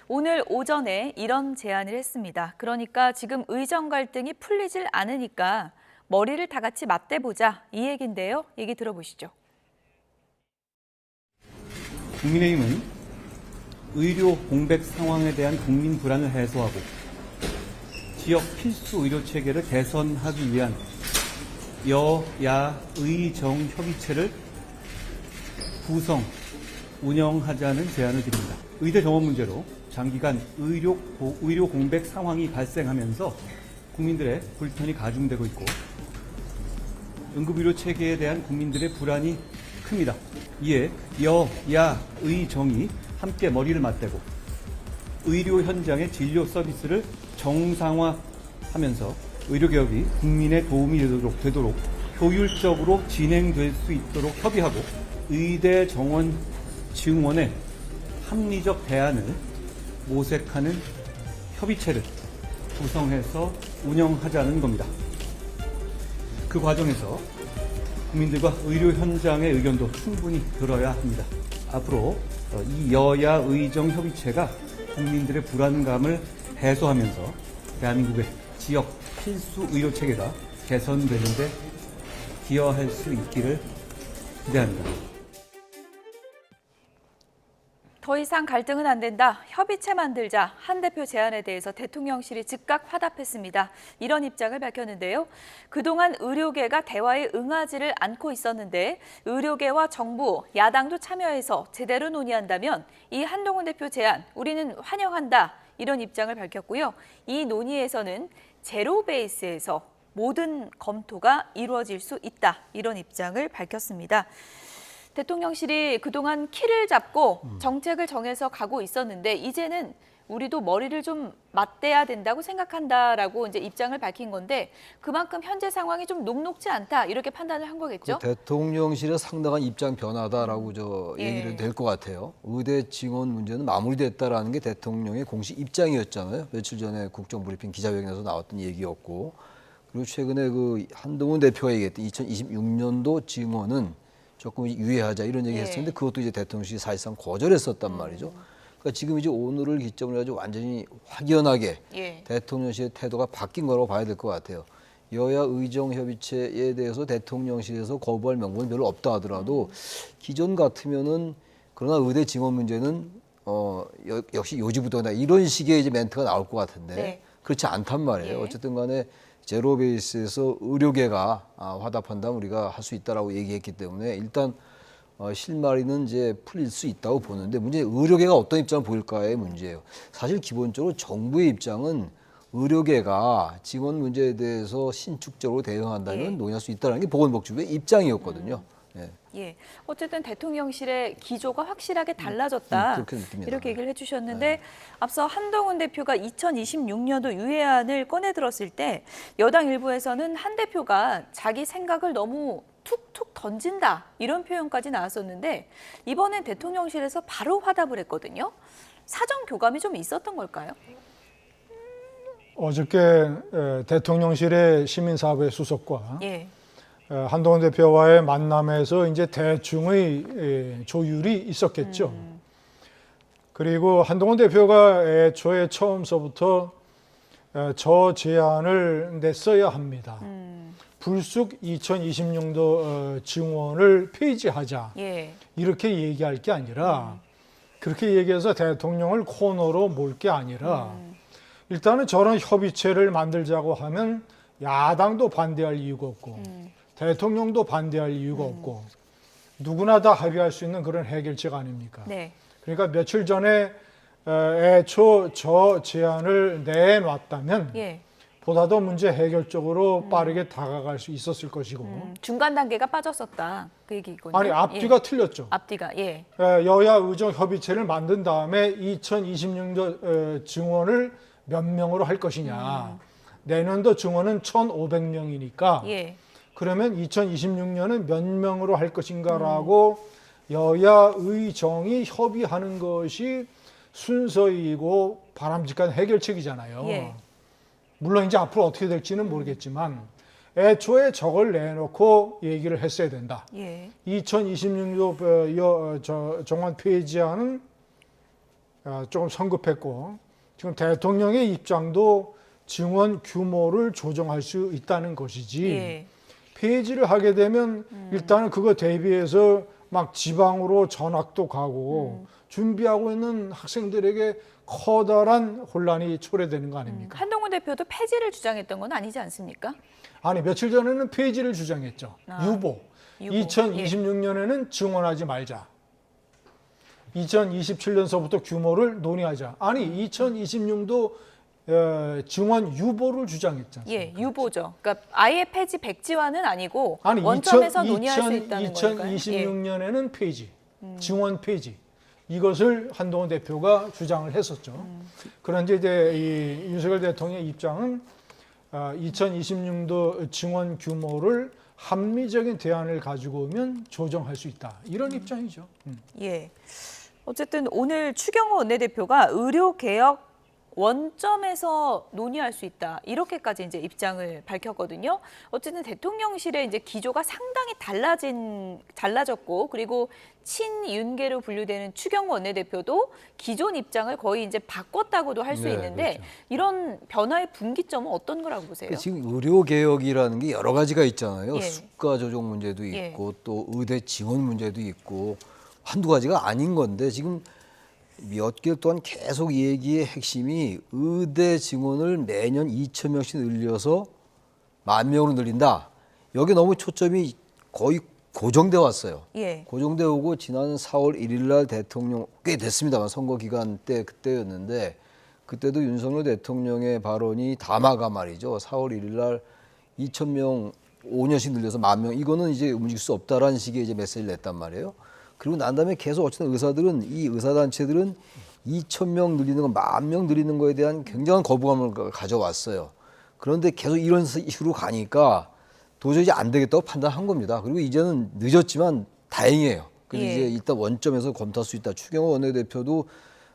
오늘 오전에 이런 제안을 했습니다. 그러니까 지금 의정 갈등이 풀리질 않으니까 머리를 다 같이 맞대보자. 이 얘기인데요. 얘기 들어보시죠. 국민의힘은 의료 공백 상황에 대한 국민 불안을 해소하고 지역 필수 의료 체계를 개선하기 위한 여야 의정 협의체를 구성, 운영하자는 제안을 드립니다. 의대 정원 문제로 장기간 의료 공백 상황이 발생하면서 국민들의 불편이 가중되고 있고 응급의료 체계에 대한 국민들의 불안이 큽니다. 이에 여야의 정이 함께 머리를 맞대고 의료 현장의 진료 서비스를 정상화하면서 의료개혁이 국민의 도움이 되도록 효율적으로 진행될 수 있도록 협의하고 의대 정원 증원의 합리적 대안을 모색하는 협의체를 구성해서 운영하자는 겁니다. 그 과정에서 국민들과 의료 현장의 의견도 충분히 들어야 합니다. 앞으로 이 여야 의정 협의체가 국민들의 불안감을 해소하면서 대한민국의 지역 필수 의료 체계가 개선되는 데 기여할 수 있기를 기대합니다. 더 이상 갈등은 안 된다. 협의체 만들자. 한 대표 제안에 대해서 대통령실이 즉각 화답했습니다. 이런 입장을 밝혔는데요. 그동안 의료계가 대화에 응하지를 않고 있었는데 의료계와 정부, 야당도 참여해서 제대로 논의한다면 이 한동훈 대표 제안 우리는 환영한다. 이런 입장을 밝혔고요. 이 논의에서는 제로 베이스에서 모든 검토가 이루어질 수 있다. 이런 입장을 밝혔습니다. 대통령실이 그동안 키를 잡고 정책을 정해서 가고 있었는데 이제는 우리도 머리를 좀 맞대야 된다고 생각한다라고 이제 입장을 밝힌 건데 그만큼 현재 상황이 좀 녹록지 않다 이렇게 판단을 한 거겠죠? 그 대통령실의 상당한 입장 변화다라고 얘기를 될 것 같아요. 의대 증원 문제는 마무리됐다라는 게 대통령의 공식 입장이었잖아요. 며칠 전에 국정브리핑 기자회견에서 나왔던 얘기였고 그리고 최근에 그 한동훈 대표가 얘기했던 2026년도 증원은 조금 유예하자 이런 얘기 했었는데 그것도 이제 대통령실이 사실상 거절했었단 말이죠. 그러니까 지금 이제 오늘을 기점으로 해가지고 완전히 확연하게 대통령실의 태도가 바뀐 거라고 봐야 될 것 같아요. 여야 의정협의체에 대해서 대통령실에서 거부할 명분은 별로 없다 하더라도 기존 같으면은 그러나 의대 증원 문제는 역시 요지부동이다 이런 식의 이제 멘트가 나올 것 같은데 그렇지 않단 말이에요. 어쨌든 간에 제로 베이스에서 의료계가 화답한다면 우리가 할 수 있다라고 얘기했기 때문에 일단 실마리는 이제 풀릴 수 있다고 보는데 문제는 의료계가 어떤 입장을 보일까의 문제예요. 사실 기본적으로 정부의 입장은 의료계가 증원 문제에 대해서 신축적으로 대응한다면 논의할 수 있다는 게 보건복지부의 입장이었거든요. 어쨌든 대통령실의 기조가 확실하게 달라졌다. 그렇게 느낍니다. 이렇게 얘기를 해주셨는데 앞서 한동훈 대표가 2026년도 유예안을 꺼내들었을 때 여당 일부에서는 한 대표가 자기 생각을 너무 툭툭 던진다 이런 표현까지 나왔었는데 이번엔 대통령실에서 바로 화답을 했거든요. 사정 교감이 좀 있었던 걸까요? 어저께 대통령실의 시민사업회 수석과 한동훈 대표와의 만남에서 이제 대충의 조율이 있었겠죠. 그리고 한동훈 대표가 애초에 처음서부터 저 제안을 냈어야 합니다. 불쑥 2026년도 증원을 폐지하자. 이렇게 얘기할 게 아니라 그렇게 얘기해서 대통령을 코너로 몰 게 아니라 일단은 저런 협의체를 만들자고 하면 야당도 반대할 이유가 없고 대통령도 반대할 이유가 없고 누구나 다 합의할 수 있는 그런 해결책 아닙니까? 그러니까 며칠 전에 애초 저 제안을 내놨다면 보다 더 문제 해결적으로 빠르게 다가갈 수 있었을 것이고 중간 단계가 빠졌었다 그 얘기군요. 아니 앞뒤가 틀렸죠. 앞뒤가 여야 의정 협의체를 만든 다음에 2026년 증원을 몇 명으로 할 것이냐. 내년도 증원은 1,500명이니까 그러면 2026년은 몇 명으로 할 것인가라고 여야 의정이 협의하는 것이 순서이고 바람직한 해결책이잖아요. 물론 이제 앞으로 어떻게 될지는 모르겠지만 애초에 저걸 내놓고 얘기를 했어야 된다. 2026년도 정원 폐지안은 조금 성급했고 지금 대통령의 입장도 증원 규모를 조정할 수 있다는 것이지 폐지를 하게 되면 일단은 그거 대비해서 막 지방으로 전학도 가고 준비하고 있는 학생들에게 커다란 혼란이 초래되는 거 아닙니까? 한동훈 대표도 폐지를 주장했던 건 아니지 않습니까? 아니 며칠 전에는 폐지를 주장했죠. 유보. 2026년에는 증원하지 말자. 2027년서부터 규모를 논의하자. 아니 2026도 증원 유보를 주장했지 않습니까? 예, 유보죠. 그러니까 아예 폐지 백지화는 아니고 아니, 원점에서 논의할 수 있다는 거니까요. 2026년에는 폐지, 증원 폐지. 이것을 한동훈 대표가 주장을 했었죠. 그런데 이제 이 윤석열 대통령의 입장은 2026년도 증원 규모를 합리적인 대안을 가지고 오면 조정할 수 있다. 이런 입장이죠. 예. 어쨌든 오늘 추경호 원내대표가 의료개혁 원점에서 논의할 수 있다. 이렇게까지 이제 입장을 밝혔거든요. 어쨌든 대통령실의 이제 기조가 상당히 달라졌고, 그리고 친윤계로 분류되는 추경호 원내대표도 기존 입장을 거의 이제 바꿨다고도 할 수 있는데, 그렇죠. 이런 변화의 분기점은 어떤 거라고 보세요? 지금 의료 개혁이라는 게 여러 가지가 있잖아요. 예. 수가 조정 문제도 있고 또 의대 증원 문제도 있고 한두 가지가 아닌 건데 지금 몇 개월 동안 계속 이 얘기의 핵심이 의대 증원을 매년 2,000명씩 늘려서 10,000명으로 늘린다. 여기 너무 초점이 거의 고정돼 왔어요. 예. 고정돼 오고 지난 4월 1일 날 대통령 꽤 됐습니다만 선거 기간 때 그때였는데 그때도 윤석열 대통령의 발언이 담화가 말이죠. 4월 1일 날 2,000명 5년씩 늘려서 10,000명 이거는 이제 움직일 수 없다라는 식의 이제 메시지를 냈단 말이에요. 그리고 난 다음에 계속 어쨌든 이 의사단체들은 2,000명 늘리는 거, 10,000명 늘리는 거에 대한 굉장한 거부감을 가져왔어요. 그런데 계속 이런 식으로 가니까 도저히 이제 안 되겠다고 판단한 겁니다. 그리고 이제는 늦었지만 다행이에요. 그래서 이제 일단 원점에서 검토할 수 있다. 추경호 원내대표도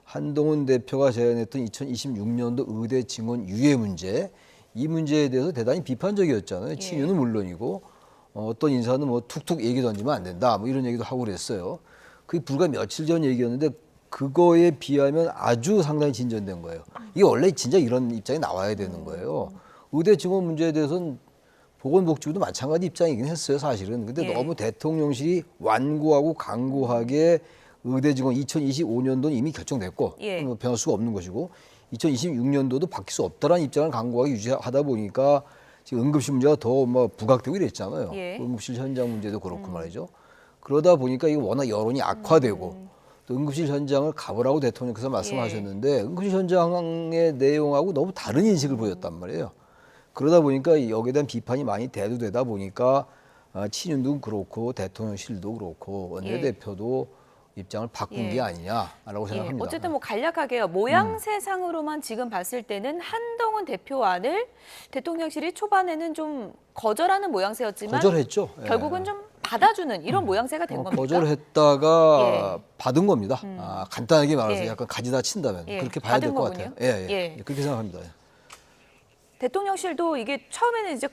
한동훈 대표가 제안했던 2026년도 의대 증원 유예 문제, 이 문제에 대해서 대단히 비판적이었잖아요. 친윤은 물론이고. 어떤 인사는 뭐 툭툭 얘기 던지면 안 된다. 뭐 이런 얘기도 하고 그랬어요. 그게 불과 며칠 전 얘기였는데 그거에 비하면 아주 상당히 진전된 거예요. 이게 원래 진짜 이런 입장이 나와야 되는 거예요. 의대 증원 문제에 대해서는 보건복지부도 마찬가지 입장이긴 했어요, 사실은. 근데 너무 대통령실이 완고하고 강고하게 의대 증원 2025년도는 이미 결정됐고 뭐 변할 수가 없는 것이고 2026년도도 바뀔 수 없다라는 입장을 강고하게 유지하다 보니까 지금 응급실 문제가 더 뭐 부각되고 이랬잖아요. 응급실 현장 문제도 그렇고 말이죠. 그러다 보니까 이게 워낙 여론이 악화되고 또 응급실 현장을 가보라고 대통령께서 말씀하셨는데 응급실 현장의 내용하고 너무 다른 인식을 보였단 말이에요. 그러다 보니까 여기에 대한 비판이 많이 대두되다 보니까 친윤도 그렇고 대통령실도 그렇고 원내대표도 입장을 바꾼 게 아니냐라고 생각합니다. 어쨌든 뭐 간략하게요. 모양새상으로만 지금 봤을 때는 한동훈 대표 안을 대통령실이 초반에는 좀 거절하는 모양새였지만 거절했죠. 결국은 좀 받아주는 이런 모양새가 된 겁니까? 거절했다가 받은 겁니다. 간단하게 말해서 약간 가지다 친다면 그렇게 봐야 될 것 같아요. 그렇게 생각합니다. 대통령실도 이게 처음에는 이제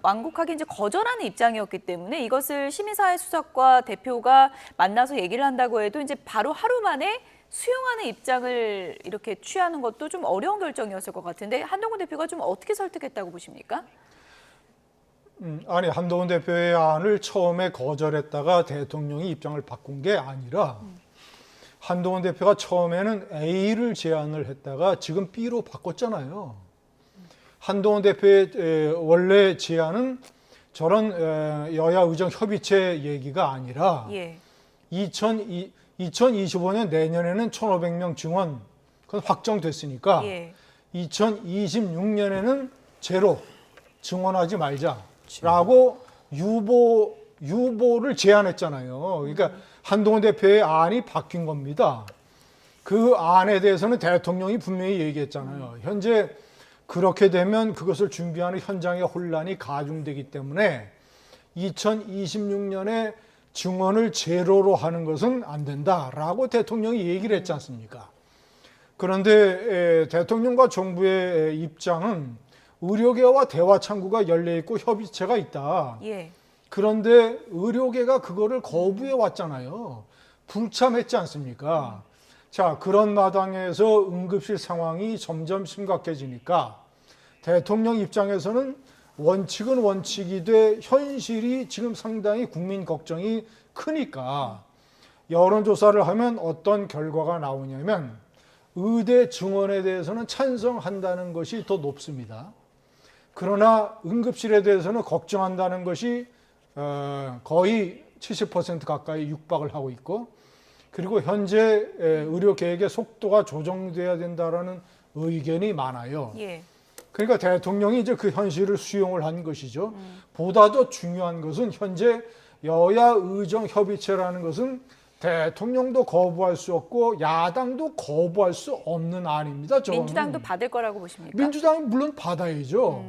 완곡하게 이제 거절하는 입장이었기 때문에 이것을 시민사회 수석과 대표가 만나서 얘기를 한다고 해도 이제 바로 하루 만에 수용하는 입장을 이렇게 취하는 것도 좀 어려운 결정이었을 것 같은데 한동훈 대표가 좀 어떻게 설득했다고 보십니까? 아니 한동훈 대표의 안을 처음에 거절했다가 대통령이 입장을 바꾼 게 아니라 한동훈 대표가 처음에는 A를 제안을 했다가 지금 B로 바꿨잖아요. 한동훈 대표의 원래 제안은 저런 여야 의정 협의체 얘기가 아니라 2025년 내년에는 1,500명 증원 그건 확정됐으니까 2026년에는 제로 증원하지 말자라고 유보를 제안했잖아요. 그러니까 한동훈 대표의 안이 바뀐 겁니다. 그 안에 대해서는 대통령이 분명히 얘기했잖아요. 현재 그렇게 되면 그것을 준비하는 현장의 혼란이 가중되기 때문에 2026년에 증원을 제로로 하는 것은 안 된다라고 대통령이 얘기를 했지 않습니까? 그런데 대통령과 정부의 입장은 의료계와 대화 창구가 열려 있고 협의체가 있다. 그런데 의료계가 그거를 거부해 왔잖아요. 불참했지 않습니까? 자, 그런 마당에서 응급실 상황이 점점 심각해지니까 대통령 입장에서는 원칙은 원칙이되 현실이 지금 상당히 국민 걱정이 크니까 여론조사를 하면 어떤 결과가 나오냐면 의대 증원에 대해서는 찬성한다는 것이 더 높습니다. 그러나 응급실에 대해서는 걱정한다는 것이 거의 70% 가까이 육박을 하고 있고 그리고 현재 의료 계획의 속도가 조정돼야 된다라는 의견이 많아요. 예. 그러니까 대통령이 이제 그 현실을 수용을 한 것이죠. 보다 더 중요한 것은 현재 여야 의정 협의체라는 것은 대통령도 거부할 수 없고 야당도 거부할 수 없는 안입니다. 저거는. 민주당도 받을 거라고 보십니까? 민주당은 물론 받아야죠.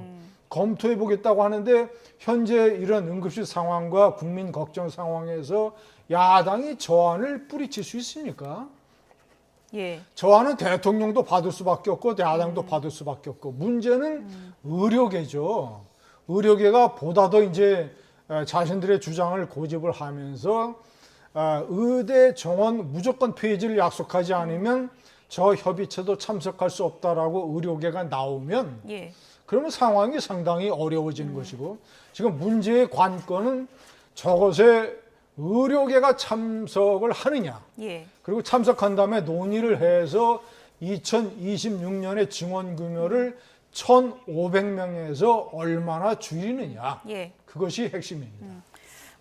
검토해 보겠다고 하는데 현재 이런 응급실 상황과 국민 걱정 상황에서 야당이 저안을 뿌리칠 수 있습니까? 예. 저안은 대통령도 받을 수밖에 없고 야당도 받을 수밖에 없고 문제는 의료계죠. 의료계가 보다 더 이제 자신들의 주장을 고집을 하면서 의대 정원 무조건 폐지를 약속하지 않으면 저 협의체도 참석할 수 없다라고 의료계가 나오면 예. 그러면 상황이 상당히 어려워지는 것이고 지금 문제의 관건은 저것에 의료계가 참석을 하느냐 예. 그리고 참석한 다음에 논의를 해서 2026년에 증원 규모를 1,500명에서 얼마나 줄이느냐 예. 그것이 핵심입니다.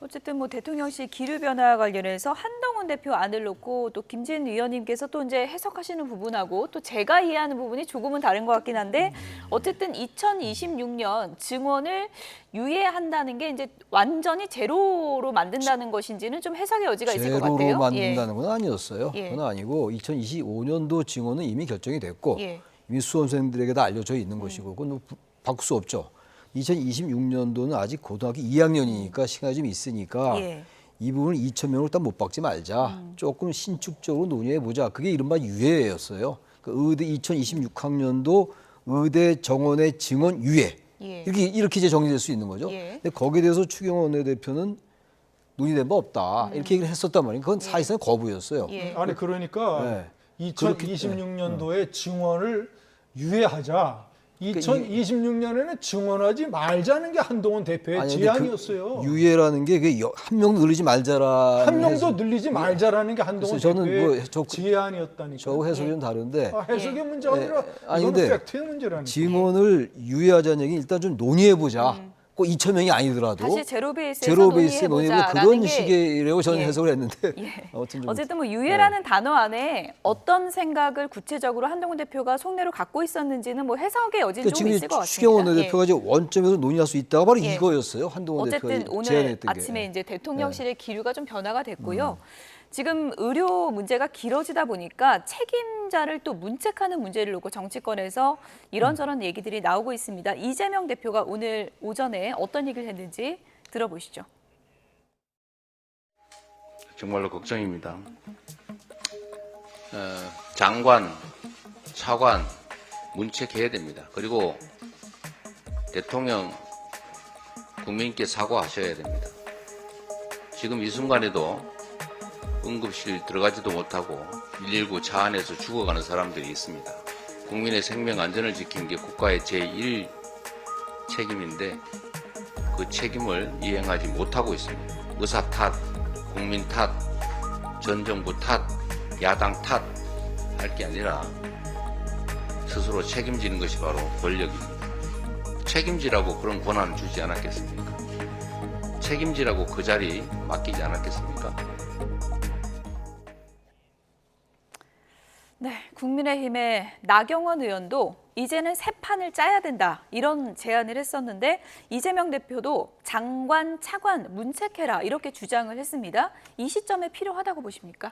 어쨌든 뭐 대통령실 기류 변화와 관련해서 한동훈 대표 안을 놓고 또 김진 의원님께서 또 이제 해석하시는 부분하고 또 제가 이해하는 부분이 조금은 다른 것 같긴 한데 어쨌든 2026년 증원을 유예한다는 게 이제 완전히 제로로 만든다는 것인지는 좀 해석의 여지가 있을 것 같아요. 제로로 만든다는 건 아니었어요. 예. 그건 아니고 2025년도 증원은 이미 결정이 됐고 예. 이미 수험생들에게 다 알려져 있는 것이고 그건 바꿀 수 없죠. 2026년도는 아직 고등학교 2학년이니까 시간이 좀 있으니까 예. 이 부분을 2,000명을 일단 못 박지 말자. 조금 신축적으로 논의해보자. 그게 이른바 유예였어요. 그 의대 2026학년도 의대 정원의 증원 유예. 예. 이렇게 이제 정리될 수 있는 거죠. 예. 근데 거기에 대해서 추경호 원내대표는 논의된 바 없다. 이렇게 얘기를 했었단 말이에요. 그건 사실상 거부였어요. 예. 아니 그러니까 네. 2026년도에 증원을 유예하자. 2026년에는 증원하지 말자는 게 한동훈 대표의 제안이었어요. 유예라는 게 한 명도 늘리지 말자라는 한 명도 늘리지 말자라는 게 한동훈 대표의 제안이었다니까. 저 해석이 좀 다른데. 해석의 문제가 아니라 이거는 팩트의 문제라니까. 증원을 유예하자는 얘기는 일단 좀 논의해보자. 꼭 2,000명이 아니더라도 다시 제로 베이스에서 논의해보자 그런 식이라고 저는 해석을 했는데 어쨌든 뭐 유예라는 단어 안에 어떤 생각을 구체적으로 한동훈 대표가 속내로 갖고 있었는지는 뭐 해석의 여지는 좀 있을 것 같습니다. 추경호 원내대표가 이제 원점에서 논의할 수 있다가 바로 이거였어요. 한동훈 대표가 어쨌든 오늘 제안했던 아침에 이제 대통령실의 기류가 좀 변화가 됐고요. 지금 의료 문제가 길어지다 보니까 책임자를 또 문책하는 문제를 놓고 정치권에서 이런저런 얘기들이 나오고 있습니다. 이재명 대표가 오늘 오전에 어떤 얘기를 했는지 들어보시죠. 정말로 걱정입니다. 장관, 차관 문책해야 됩니다. 그리고 대통령 국민께 사과하셔야 됩니다. 지금 이 순간에도 응급실 들어가지도 못하고 119 차 안에서 죽어가는 사람들이 있습니다. 국민의 생명 안전을 지키는 게 국가의 제1 책임인데 그 책임을 이행하지 못하고 있습니다. 의사 탓, 국민 탓, 전 정부 탓, 야당 탓 할 게 아니라 스스로 책임지는 것이 바로 권력입니다. 책임지라고 그런 권한을 주지 않았겠습니까? 책임지라고 그 자리 맡기지 않았겠습니까? 네, 국민의힘의 나경원 의원도 이제는 새 판을 짜야 된다 이런 제안을 했었는데 이재명 대표도 장관, 차관 문책해라 이렇게 주장을 했습니다. 이 시점에 필요하다고 보십니까?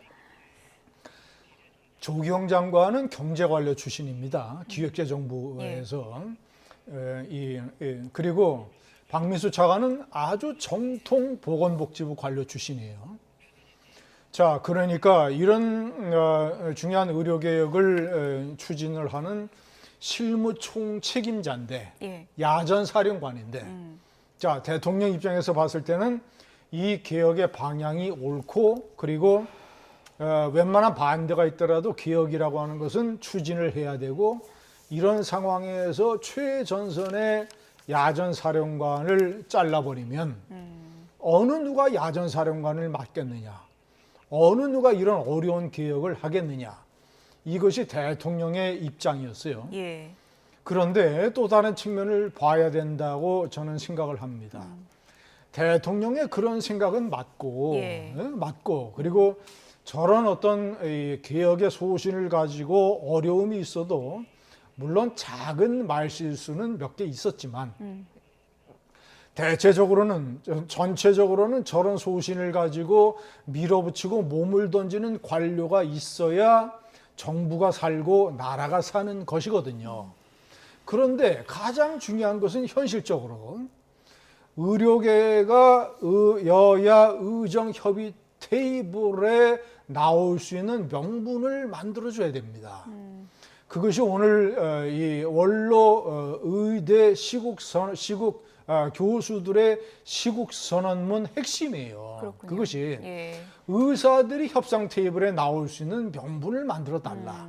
조경 장관은 경제관료 출신입니다. 기획재정부에서. 그리고 박민수 차관은 아주 정통 보건복지부 관료 출신이에요. 자, 그러니까 이런 중요한 의료개혁을 추진을 하는 실무총 책임자인데 야전사령관인데 자, 대통령 입장에서 봤을 때는 이 개혁의 방향이 옳고 그리고 웬만한 반대가 있더라도 개혁이라고 하는 것은 추진을 해야 되고 이런 상황에서 최전선의 야전사령관을 잘라버리면 어느 누가 야전사령관을 맡겠느냐. 어느 누가 이런 어려운 개혁을 하겠느냐. 이것이 대통령의 입장이었어요. 예. 그런데 또 다른 측면을 봐야 된다고 저는 생각을 합니다. 대통령의 그런 생각은 맞고, 맞고 그리고 저런 어떤 개혁의 소신을 가지고 어려움이 있어도 물론 작은 말실수는 몇 개 있었지만 대체적으로는 전체적으로는 저런 소신을 가지고 밀어붙이고 몸을 던지는 관료가 있어야 정부가 살고 나라가 사는 것이거든요. 그런데 가장 중요한 것은 현실적으로 의료계가 여야 의정 협의 테이블에 나올 수 있는 명분을 만들어줘야 됩니다. 그것이 오늘 이 원로 의대 시국 교수들의 시국 선언문 핵심이에요. 그렇군요. 그것이 예. 의사들이 협상 테이블에 나올 수 있는 명분을 만들어 달라.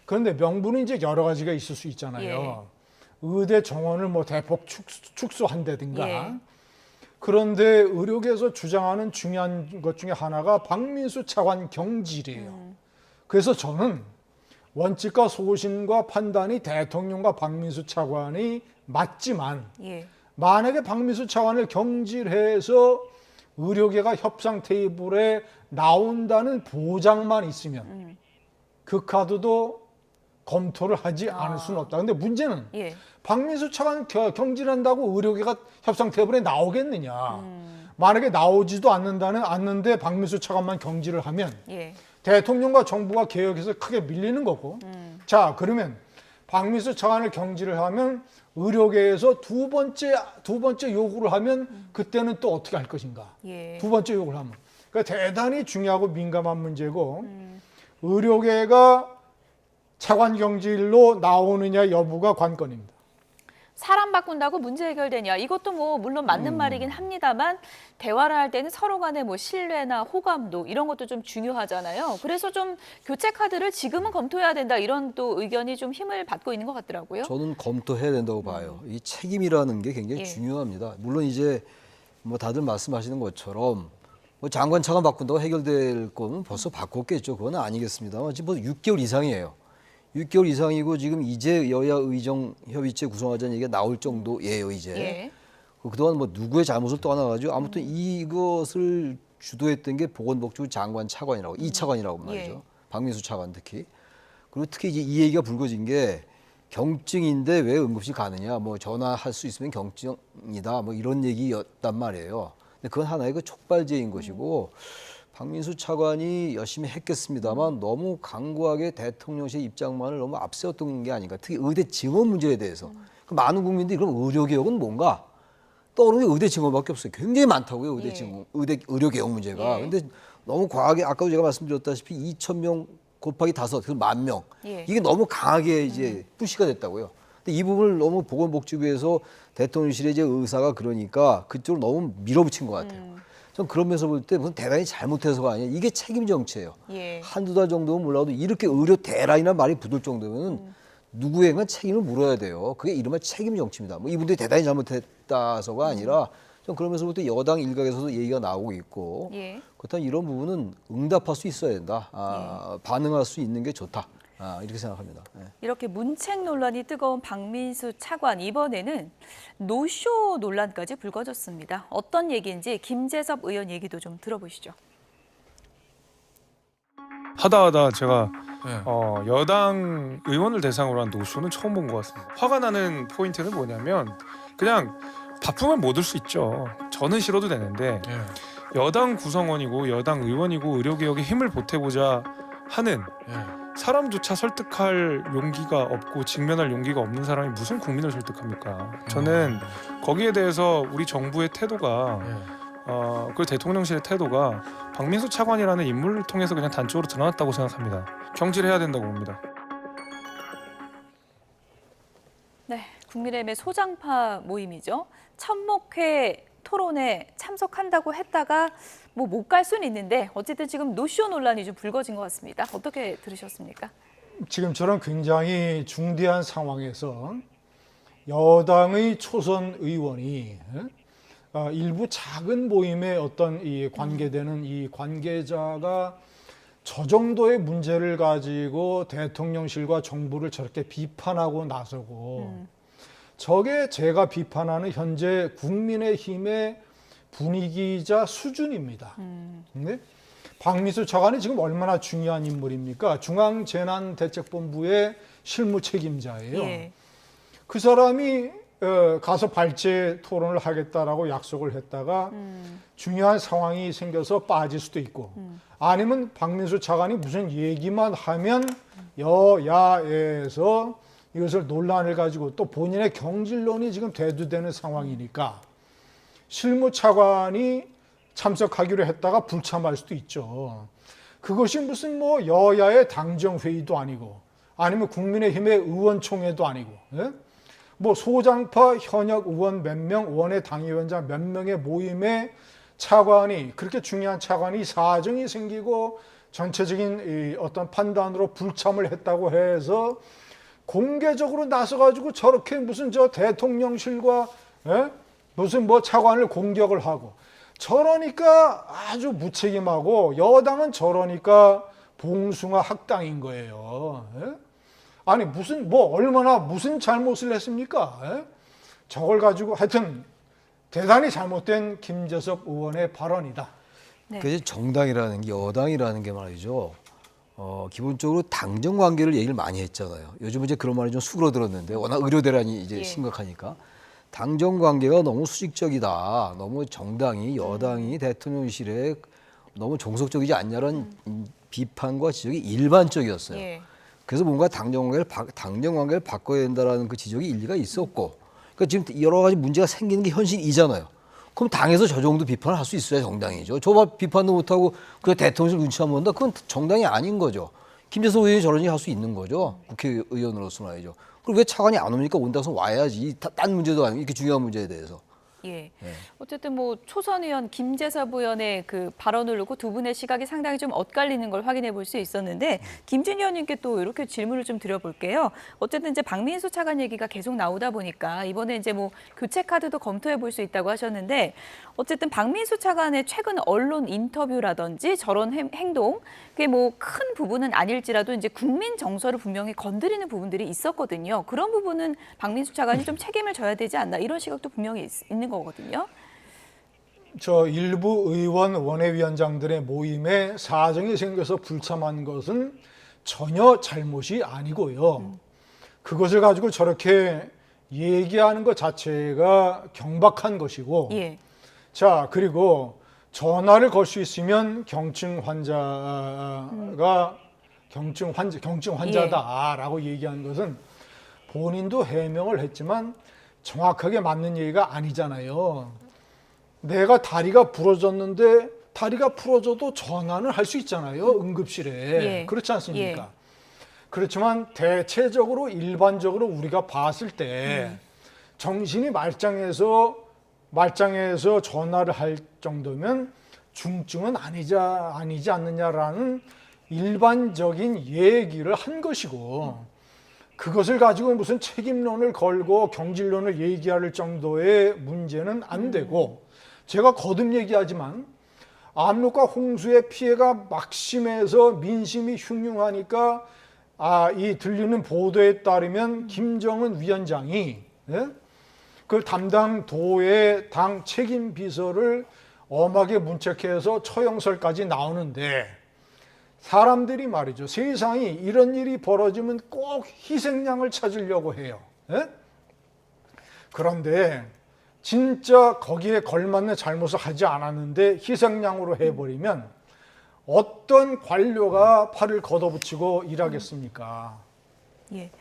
그런데 명분은 이제 여러 가지가 있을 수 있잖아요. 예. 의대 정원을 뭐 대폭 축소한다든가. 예. 그런데 의료계에서 주장하는 중요한 것 중에 하나가 박민수 차관 경질이에요. 그래서 저는 원칙과 소신과 판단이 대통령과 박민수 차관이 맞지만 예. 만약에 박민수 차관을 경질해서 의료계가 협상 테이블에 나온다는 보장만 있으면 그 카드도 검토를 하지 않을 수는 없다. 근데 문제는 예. 박민수 차관 경질한다고 의료계가 협상 테이블에 나오겠느냐. 만약에 나오지도 않는데 박민수 차관만 경질을 하면 예. 대통령과 정부가 개혁해서 크게 밀리는 거고. 자, 그러면 박민수 차관을 경질을 하면 의료계에서 두 번째 요구를 하면 그때는 또 어떻게 할 것인가. 예. 두 번째 요구를 하면. 그러니까 대단히 중요하고 민감한 문제고 의료계가 차관 경질로 나오느냐 여부가 관건입니다. 사람 바꾼다고 문제 해결되냐? 이것도 뭐 물론 맞는 말이긴 합니다만 대화를 할 때는 서로 간의 뭐 신뢰나 호감도 이런 것도 좀 중요하잖아요. 그래서 좀 교체 카드를 지금은 검토해야 된다 이런 또 의견이 좀 힘을 받고 있는 것 같더라고요. 저는 검토해야 된다고 봐요. 이 책임이라는 게 굉장히 예. 중요합니다. 물론 이제 뭐 다들 말씀하시는 것처럼 뭐 장관 차관 바꾼다고 해결될 거면 벌써 바꿨겠죠. 그건 아니겠습니다만 지금 벌써 6개월 이상이에요. 6개월 이상이고 지금 이제 여야 의정 협의체 구성하자는 얘기가 나올 정도예요, 이제. 예. 그동안 뭐 누구의 잘못을 떠나가지고 아무튼 이것을 주도했던 게 보건복지부 장관 차관이라고, 이 차관이라고 말이죠. 예. 박민수 차관 특히. 그리고 특히 이제 이 얘기가 불거진 게 경증인데 왜 응급실 가느냐, 뭐 전화할 수 있으면 경증이다, 뭐 이런 얘기였단 말이에요. 근데 그건 하나의 그 촉발제인 것이고 박민수 차관이 열심히 했겠습니다만 너무 강구하게 대통령실 입장만을 너무 앞세웠던 게 아닌가. 특히 의대 증원 문제에 대해서. 그 많은 국민들이 그럼 의료개혁은 뭔가? 떠오르는 게 의대 증원밖에 없어요. 굉장히 많다고요. 의대 증원, 의료개혁 문제가. 근데 너무 과하게 아까도 제가 말씀드렸다시피 2,000명 곱하기 5, 그럼 10,000명. 이게 너무 강하게 이제 푸시가 됐다고요. 근데 이 부분을 너무 보건복지부에서 대통령실의 이제 의사가 그러니까 그쪽으로 너무 밀어붙인 것 같아요. 전 그러면서 볼 때 무슨 대단히 잘못해서가 아니라 이게 책임 정치예요. 예. 한두 달 정도면 몰라도 이렇게 의료 대란이라는 말이 붙을 정도면 누구에겐가 책임을 물어야 돼요. 그게 이른바 책임 정치입니다. 뭐 이분들이 대단히 잘못했다서가 아니라 전 그러면서 볼 때 여당 일각에서도 얘기가 나오고 있고 예. 그렇다면 이런 부분은 응답할 수 있어야 된다. 반응할 수 있는 게 좋다. 이렇게 생각합니다. 네. 이렇게 문책 논란이 뜨거운 박민수 차관, 이번에는 노쇼 논란까지 불거졌습니다. 어떤 얘기인지 김재섭 의원 얘기도 좀 들어보시죠. 하다 제가 여당 의원을 대상으로 한 노쇼는 처음 본 것 같습니다. 화가 나는 포인트는 뭐냐면 그냥 바쁘면 못 올 수 있죠. 저는 싫어도 되는데 여당 구성원이고 여당 의원이고 의료개혁에 힘을 보태고자 하는 사람조차 설득할 용기가 없고 직면할 용기가 없는 사람이 무슨 국민을 설득합니까? 저는 거기에 대해서 우리 정부의 태도가 그 대통령실의 태도가 박민수 차관이라는 인물을 통해서 그냥 단적으로 드러났다고 생각합니다. 경질해야 된다고 봅니다. 네, 국민의힘의 소장파 모임이죠. 천목회 토론에 참석한다고 했다가 뭐 못 갈 수는 있는데 어쨌든 지금 노쇼 논란이 좀 불거진 것 같습니다. 어떻게 들으셨습니까? 지금처럼 굉장히 중대한 상황에서 여당의 초선 의원이 일부 작은 모임에 어떤 이 관계되는 이 관계자가 저 정도의 문제를 가지고 대통령실과 정부를 저렇게 비판하고 나서고 저게 제가 비판하는 현재 국민의힘의 분위기자 수준입니다. 근데 박민수 차관이 지금 얼마나 중요한 인물입니까? 중앙재난대책본부의 실무 책임자예요. 예. 그 사람이 가서 발제 토론을 하겠다라고 약속을 했다가 중요한 상황이 생겨서 빠질 수도 있고 아니면 박민수 차관이 무슨 얘기만 하면 여야에서 이것을 논란을 가지고 또 본인의 경질론이 지금 대두되는 상황이니까 실무 차관이 참석하기로 했다가 불참할 수도 있죠. 그것이 무슨 뭐 여야의 당정회의도 아니고 아니면 국민의힘의 의원총회도 아니고 예? 뭐 소장파 현역 의원 몇 명, 원외 당위원장 몇 명의 모임에 차관이 그렇게 중요한 차관이 사정이 생기고 전체적인 어떤 판단으로 불참을 했다고 해서 공개적으로 나서가지고 저렇게 무슨 저 대통령실과 예? 무슨 뭐 차관을 공격을 하고 저러니까 아주 무책임하고 여당은 저러니까 봉숭아 학당인 거예요. 예? 아니 무슨 뭐 얼마나 무슨 잘못을 했습니까? 예? 저걸 가지고 하여튼 대단히 잘못된 김재섭 의원의 발언이다. 네. 그래서 정당이라는 게 여당이라는 게 말이죠. 기본적으로 당정 관계를 얘기를 많이 했잖아요. 요즘은 이제 그런 말이 좀 수그러들었는데 워낙 의료 대란이 이제 예. 심각하니까 당정 관계가 너무 수직적이다. 너무 정당이 여당이 대통령실에 너무 종속적이지 않냐는 비판과 지적이 일반적이었어요. 예. 그래서 뭔가 당정 관계를 바꿔야 된다라는 그 지적이 일리가 있었고, 그러니까 지금 여러 가지 문제가 생기는 게 현실이잖아요. 그럼 당에서 저 정도 비판을 할 수 있어야 정당이죠. 저 비판도 못하고 그냥 대통령실 눈치만 본다? 그건 정당이 아닌 거죠. 김재섭 의원이 저런 얘기 할 수 있는 거죠. 국회의원으로서 말이죠. 그리고 왜 차관이 안 옵니까? 온다고 해서 와야지. 딴 문제도 아니고 이렇게 중요한 문제에 대해서. 예. 네. 어쨌든 뭐 초선 의원 김재섭 의원의 그 발언을 놓고 두 분의 시각이 상당히 좀 엇갈리는 걸 확인해 볼 수 있었는데 김준희 의원님께 또 이렇게 질문을 좀 드려볼게요. 어쨌든 이제 박민수 차관 얘기가 계속 나오다 보니까 이번에 이제 뭐 교체 카드도 검토해 볼 수 있다고 하셨는데 어쨌든 박민수 차관의 최근 언론 인터뷰라든지 저런 행동 그게 뭐 큰 부분은 아닐지라도 이제 국민 정서를 분명히 건드리는 부분들이 있었거든요. 그런 부분은 박민수 차관이 좀 책임을 져야 되지 않나 이런 시각도 분명히 있는 거거든요. 저 일부 의원 원외위원장들의 모임에 사정이 생겨서 불참한 것은 전혀 잘못이 아니고요. 그것을 가지고 저렇게 얘기하는 것 자체가 경박한 것이고 예. 자 그리고 전화를 걸 수 있으면 경증 환자가 경증 환자다라고 얘기한 것은 본인도 해명을 했지만 정확하게 맞는 얘기가 아니잖아요. 내가 다리가 부러졌는데 다리가 부러져도 전화는 할 수 있잖아요. 응급실에. 예. 그렇지 않습니까? 예. 그렇지만 대체적으로 일반적으로 우리가 봤을 때 정신이 말짱해서 전화를 할 정도면 중증은 아니지 않느냐라는 일반적인 얘기를 한 것이고 그것을 가지고 무슨 책임론을 걸고 경질론을 얘기할 정도의 문제는 안 되고 제가 거듭 얘기하지만 압록과 홍수의 피해가 막심해서 민심이 흉흉하니까 이 들리는 보도에 따르면 김정은 위원장이 그 담당 도의 당 책임 비서를 엄하게 문책해서 처형설까지 나오는데 사람들이 말이죠. 세상이 이런 일이 벌어지면 꼭 희생양을 찾으려고 해요. 그런데 진짜 거기에 걸맞는 잘못을 하지 않았는데 희생양으로 해버리면 어떤 관료가 팔을 걷어붙이고 일하겠습니까? 예.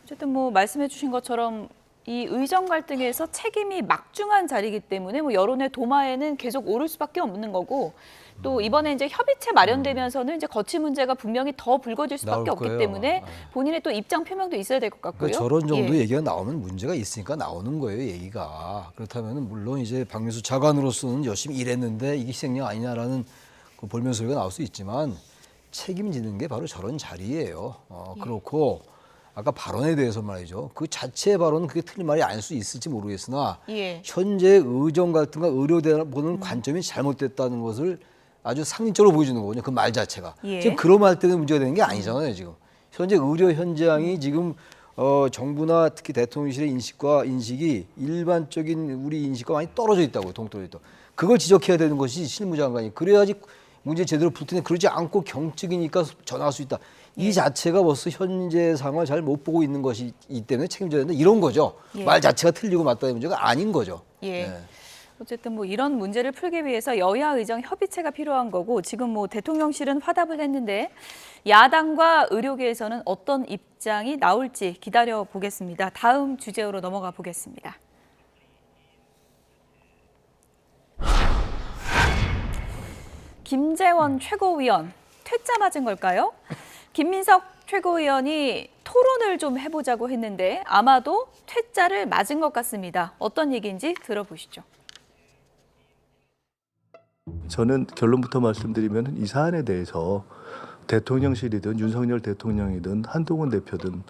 어쨌든 뭐 말씀해 주신 것처럼 이 의정 갈등에서 책임이 막중한 자리이기 때문에 뭐 여론의 도마에는 계속 오를 수밖에 없는 거고 또 이번에 이제 협의체 마련되면서는 이제 거치 문제가 분명히 더 불거질 수밖에 없기 때문에 본인의 또 입장 표명도 있어야 될 것 같고요. 그러니까 저런 정도 얘기가 나오면 문제가 있으니까 나오는 거예요, 얘기가. 그렇다면 물론 이제 박민수 차관으로서는 열심히 일했는데 이게 희생양 아니냐라는 그 볼멘 소리가 나올 수 있지만 책임지는 게 바로 저런 자리예요. 그렇고 아까 발언에 대해서 말이죠. 그 자체의 발언은 그게 틀린 말이 아닐 수 있을지 모르겠으나 현재 의정 갈등과 의료 대란을 보는 관점이 잘못됐다는 것을 아주 상징적으로 보여주는 거거든요. 그 말 자체가. 지금 그런 말 때문에 문제가 되는 게 아니잖아요. 지금. 현재 의료 현장이 지금 정부나 특히 대통령실의 인식이 일반적인 우리 인식과 많이 떨어져 있다고요. 동떨어져 있다. 그걸 지적해야 되는 것이 실무장관이. 그래야지 문제 제대로 풀 텐데 그러지 않고 경직이니까 전화할 수 있다. 이 자체가 벌써 현재 상황을 잘 못 보고 있는 것이기 때문에 책임져야 된다 이런 거죠. 예. 말 자체가 틀리고 맞다는 문제가 아닌 거죠. 예. 어쨌든 뭐 이런 문제를 풀기 위해서 여야 의정 협의체가 필요한 거고 지금 뭐 대통령실은 화답을 했는데 야당과 의료계에서는 어떤 입장이 나올지 기다려 보겠습니다. 다음 주제로 넘어가 보겠습니다. 김재원 최고위원 퇴짜 맞은 걸까요? 김민석 최고위원이 토론을 좀 해보자고 했는데 아마도 퇴짜를 맞은 것 같습니다. 어떤 얘기인지 들어보시죠. 저는 결론부터 말씀드리면 이 사안에 대해서 대통령실이든 윤석열 대통령이든 한동훈 대표든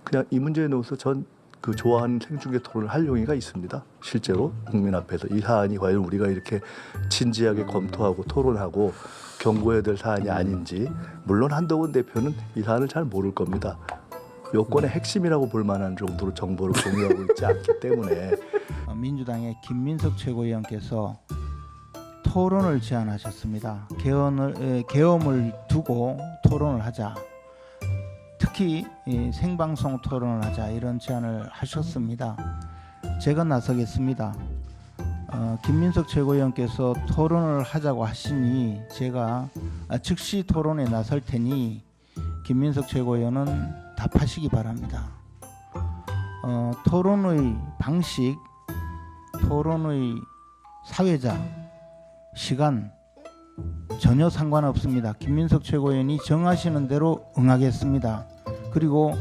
그냥 이 문제에 넣어서 전 그 좋아하는 생중계 토론을 할 용의가 있습니다. 실제로 국민 앞에서 이 사안이 과연 우리가 이렇게 진지하게 검토하고 토론하고 경고해야 될 사안이 아닌지, 물론 한동훈 대표는 이 사안을 잘 모를 겁니다. 요건의 핵심이라고 볼 만한 정도로 정보를 공유하고 있지 않기 때문에 민주당의 김민석 최고위원께서 토론을 제안하셨습니다. 계엄을 두고 토론을 하자. 특히 생방송 토론을 하자 이런 제안을 하셨습니다. 제가 나서겠습니다. 김민석 최고위원께서 토론을 하자고 하시니 제가 즉시 토론에 나설 테니 김민석 최고위원은 답하시기 바랍니다. 토론의 방식, 토론의 사회자, 시간 전혀 상관없습니다. 김민석 최고위원이 정하시는 대로 응하겠습니다. 그리고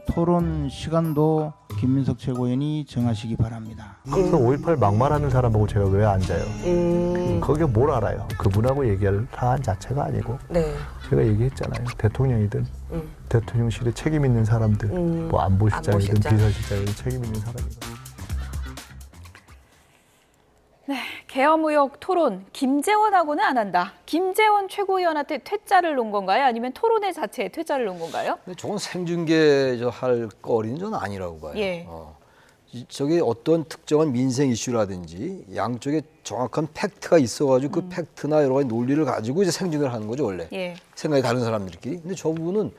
토론 시간도 김민석 최고위원이 정하시기 바랍니다. 그래서 5.18 막말하는 사람하고 제가 왜 앉아요? 거기에 뭘 알아요? 그분하고 얘기할 사안 자체가 아니고 제가 얘기했잖아요. 대통령이든 대통령실에 책임 있는 사람들, 뭐 안보실장이든 비서실장이든 책임 있는 사람이든. 네, 계엄 의혹 토론 김재원하고는 안 한다. 김재원 최고위원한테 퇴짜를 놓은 건가요? 아니면 토론회 자체에 퇴짜를 놓은 건가요? 근데 저건 생중계 할 거리는 저는 아니라고 봐요. 예. 저게 어떤 특정한 민생 이슈라든지 양쪽에 정확한 팩트가 있어가지고 그 팩트나 여러 가지 논리를 가지고 이제 생중계를 하는 거죠 원래. 예. 생각이 다른 사람들끼리. 근데 저 부분은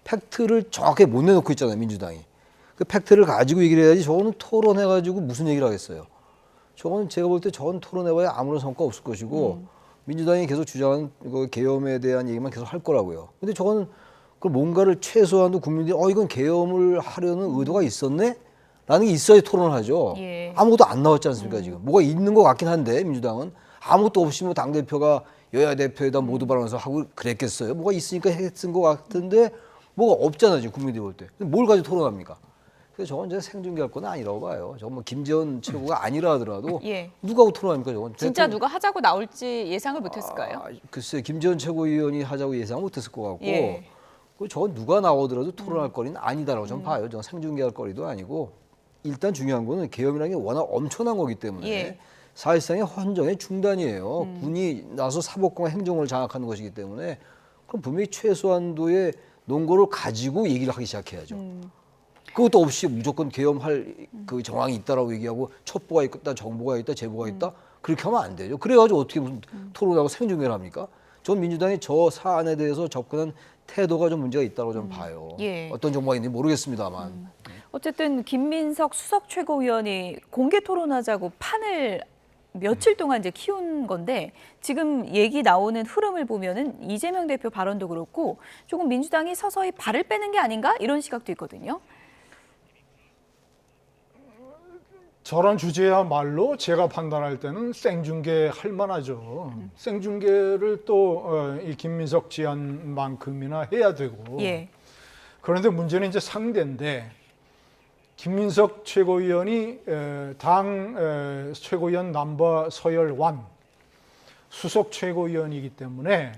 팩트를 정확하게 못 내놓고 있잖아요 민주당이. 그 팩트를 가지고 얘기를 해야지. 저거는 토론해가지고 무슨 얘기를 하겠어요. 저건 제가 볼 때 저건 토론해봐야 아무런 성과 없을 것이고 민주당이 계속 주장하는 그 계엄에 대한 얘기만 계속 할 거라고요. 근데 저거는 그 뭔가를 최소한도 국민들이 이건 계엄을 하려는 의도가 있었네? 라는 게 있어야 토론을 하죠. 예. 아무것도 안 나왔지 않습니까 지금. 뭐가 있는 것 같긴 한데 민주당은 아무것도 없이 뭐 당대표가 여야 대표에다 모두 발언해서 하고 그랬겠어요. 뭐가 있으니까 했은 것 같은데 뭐가 없잖아요 지금 국민들이 볼 때. 뭘 가지고 토론합니까? 그래서 저건 이제 생중계할 건 아니라고 봐요. 저건 뭐 김재원 최고가 아니라 하더라도 누가 하고 토론합니까 저건? 진짜 누가 하자고 나올지 예상을 못했을까요? 글쎄 김재원 최고위원이 하자고 예상 못했을 것 같고 저건 누가 나오더라도 토론할 거리는 아니다라고 저는 봐요. 저건 생중계할 거리도 아니고 일단 중요한 거는 계엄이라는 게 워낙 엄청난 거기 때문에 사실상의 헌정의 중단이에요. 군이 나서 사법권과 행정을 장악하는 것이기 때문에 그럼 분명히 최소한도의 논거를 가지고 얘기를 하기 시작해야죠. 그것도 없이 무조건 계엄할 그 정황이 있다라고 얘기하고 첩보가 있다, 정보가 있다, 제보가 있다 그렇게 하면 안 되죠. 그래가지고 어떻게 무슨 토론하고 생중계를 합니까? 전 민주당이 저 사안에 대해서 접근한 태도가 좀 문제가 있다고 좀 봐요. 어떤 정보가 있는지 모르겠습니다만. 어쨌든 김민석 수석 최고위원이 공개 토론하자고 판을 며칠 동안 이제 키운 건데 지금 얘기 나오는 흐름을 보면은 이재명 대표 발언도 그렇고 조금 민주당이 서서히 발을 빼는 게 아닌가 이런 시각도 있거든요. 저런 주제야말로 제가 판단할 때는 생중계 할 만하죠. 생중계를 또 이 김민석 지안만큼이나 해야 되고. 그런데 문제는 이제 상대인데 김민석 최고위원이 당 최고위원 넘버 서열 1 수석 최고위원이기 때문에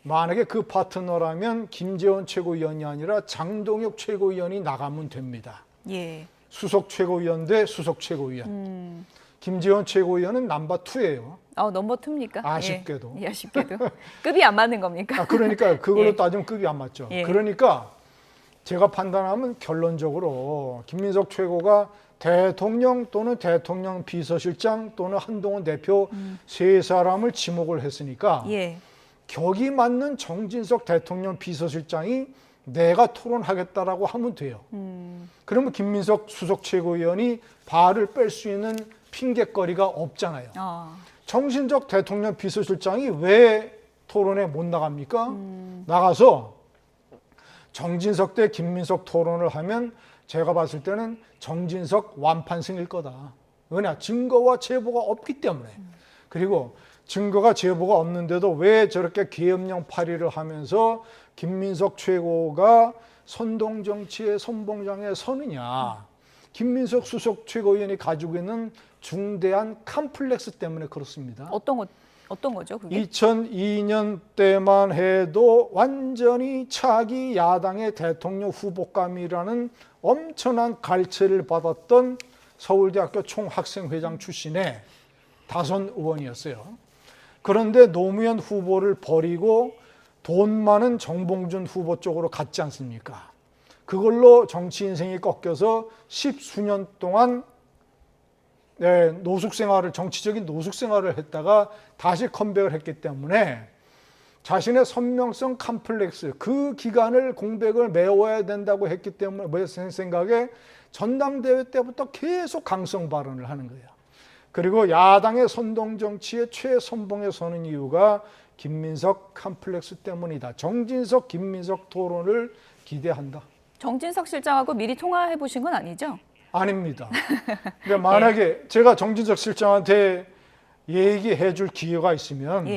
만약에 그 파트너라면 김재원 최고위원이 아니라 장동혁 최고위원이 나가면 됩니다. 수석 최고위원 대 수석 최고위원. 김재원 최고위원은 넘버 2예요. 넘버 2입니까? 아쉽게도. 아쉽게도. 급이 안 맞는 겁니까? 그러니까 그걸로 따지면 급이 안 맞죠. 그러니까 제가 판단하면 결론적으로 김민석 최고가 대통령 또는 대통령 비서실장 또는 한동훈 대표 세 사람을 지목을 했으니까 격이 맞는 정진석 대통령 비서실장이 내가 토론하겠다라고 하면 돼요. 그러면 김민석 수석 최고위원이 발을 뺄 수 있는 핑계거리가 없잖아요. 정진석 대통령 비서실장이 왜 토론에 못 나갑니까? 나가서 정진석 대 김민석 토론을 하면 제가 봤을 때는 정진석 완판승일 거다. 왜냐? 증거와 제보가 없기 때문에. 그리고 증거가 제보가 없는데도 왜 저렇게 계엄령 발의를 하면서 김민석 최고가 선동정치의 선봉장에 서느냐. 김민석 수석 최고위원이 가지고 있는 중대한 컴플렉스 때문에 그렇습니다. 어떤 거죠, 그게? 2002년 때만 해도 완전히 차기 야당의 대통령 후보감이라는 엄청난 갈채를 받았던 서울대학교 총학생회장 출신의 다선 의원이었어요. 그런데 노무현 후보를 버리고 돈 많은 정봉준 후보 쪽으로 갔지 않습니까? 그걸로 정치 인생이 꺾여서 10수년 동안 정치적인 노숙 생활을 했다가 다시 컴백을 했기 때문에 자신의 선명성 컴플렉스, 그 기간을 공백을 메워야 된다고 했기 때문에 제 생각에 전당대회 때부터 계속 강성 발언을 하는 거예요. 그리고 야당의 선동정치의 최선봉에 서는 이유가 김민석 컴플렉스 때문이다. 정진석, 김민석 토론을 기대한다. 정진석 실장하고 미리 통화해 보신 건 아니죠? 아닙니다. 근데 만약에 제가 정진석 실장한테 얘기해 줄 기회가 있으면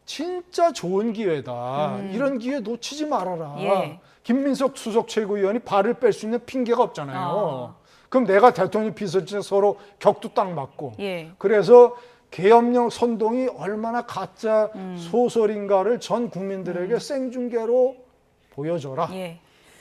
진짜 좋은 기회다. 이런 기회 놓치지 말아라. 김민석 수석 최고위원이 발을 뺄 수 있는 핑계가 없잖아요. 그럼 내가 대통령 비서실장 서로 격도 딱 맞고 그래서 계엄령 선동이 얼마나 가짜 소설인가를 전 국민들에게 생중계로 보여줘라.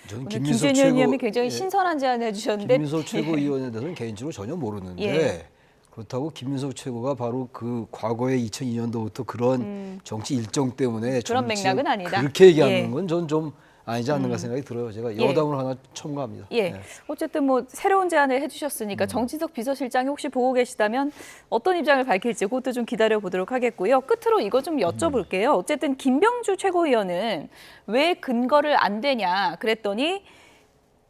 저는 김진현 의원님이 굉장히 신선한 제안을 해주셨는데 김민석 최고위원에 대해서는 개인적으로 전혀 모르는데 그렇다고 김민석 최고가 바로 그 과거에 2002년도부터 그런 정치 일정 때문에 그런 맥락은 아니다. 그렇게 얘기하는 건 전 좀 아니지 않는가 생각이 들어요. 제가 여담을 하나 첨가합니다. 어쨌든 뭐 새로운 제안을 해주셨으니까 정진석 비서실장이 혹시 보고 계시다면 어떤 입장을 밝힐지 그것도 좀 기다려 보도록 하겠고요. 끝으로 이거 좀 여쭤볼게요. 어쨌든 김병주 최고위원은 왜 근거를 안 대냐 그랬더니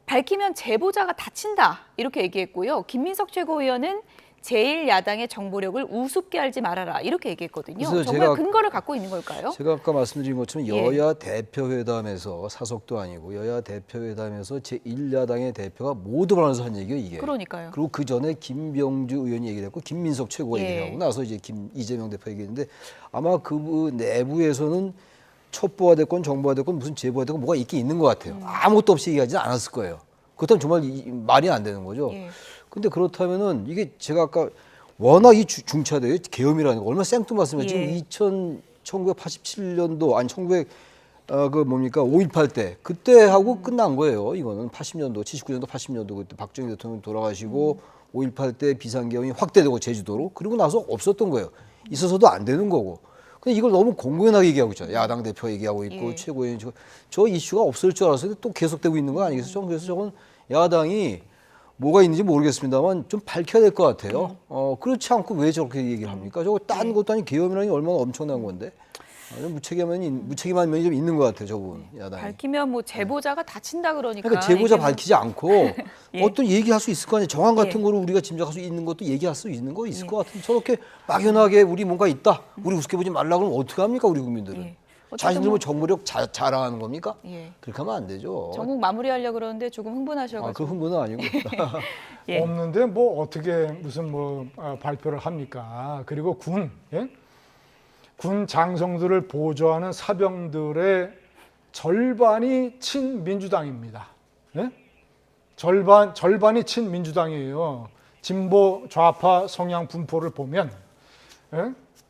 밝히면 제보자가 다친다 이렇게 얘기했고요. 김민석 최고위원은 제1야당의 정보력을 우습게 알지 말아라 이렇게 얘기했거든요. 정말 근거를 갖고 있는 걸까요? 제가 아까 말씀드린 것처럼 여야 대표회담에서 사석도 아니고 여야 대표회담에서 제1야당의 대표가 모두 만나서 한 얘기가 이게. 그러니까요. 그리고 그 전에 김병주 의원이 얘기를 했고 김민석 최고가 얘기하고 나서 이제 이재명 대표 얘기했는데 아마 그 내부에서는 첩보가 됐건 정보가 됐건 무슨 제보가 됐건 뭐가 있긴 있는 것 같아요. 아무것도 없이 얘기하지는 않았을 거예요. 그렇다면 정말 말이 안 되는 거죠. 근데 그렇다면은 이게 제가 아까 워낙 이 중차대요. 계엄이라는 거 얼마나 생뚱맞습니까? 지금 1987년도 아니 5.18 때 그때 하고 끝난 거예요. 이거는 80년도, 79년도, 80년도 그때 박정희 대통령 돌아가시고 5.18 때 비상계엄이 확대되고 제주도로 그리고 나서 없었던 거예요. 있어서도 안 되는 거고. 근데 이걸 너무 공공연하게 얘기하고 있잖아요. 야당 대표 얘기하고 있고 최고위원 저 이슈가 없을 줄 알았는데 또 계속되고 있는 거 아니겠어요? 그래서 저건 야당이 뭐가 있는지 모르겠습니다만 좀 밝혀야 될 것 같아요. 그렇지 않고 왜 저렇게 얘기를 합니까? 저거 딴 것도 아니 계엄이라는 게 얼마나 엄청난 건데. 무책임한 면이 좀 있는 것 같아요, 저분 야당이. 밝히면 뭐 제보자가 다친다 그러니까. 그러니까 제보자 밝히지 않고 어떤 얘기할 수 있을 거 아니에요. 정황 같은 거를 우리가 짐작할 수 있는 것도 얘기할 수 있는 거 있을 것 같은데 저렇게 막연하게 우리 뭔가 있다. 우리 우습게 보지 말라 그러면 어떻게 합니까, 우리 국민들은. 자신들 뭐 정보력 자랑하는 겁니까? 그렇게 하면 안 되죠. 전국 마무리하려고 그러는데 조금 흥분하셔가지고. 그 흥분은 아니고. 없는데 뭐 어떻게 무슨 발표를 합니까? 그리고 군 장성들을 보조하는 사병들의 절반이 친민주당입니다. 절반이 친민주당이에요. 진보 좌파 성향 분포를 보면.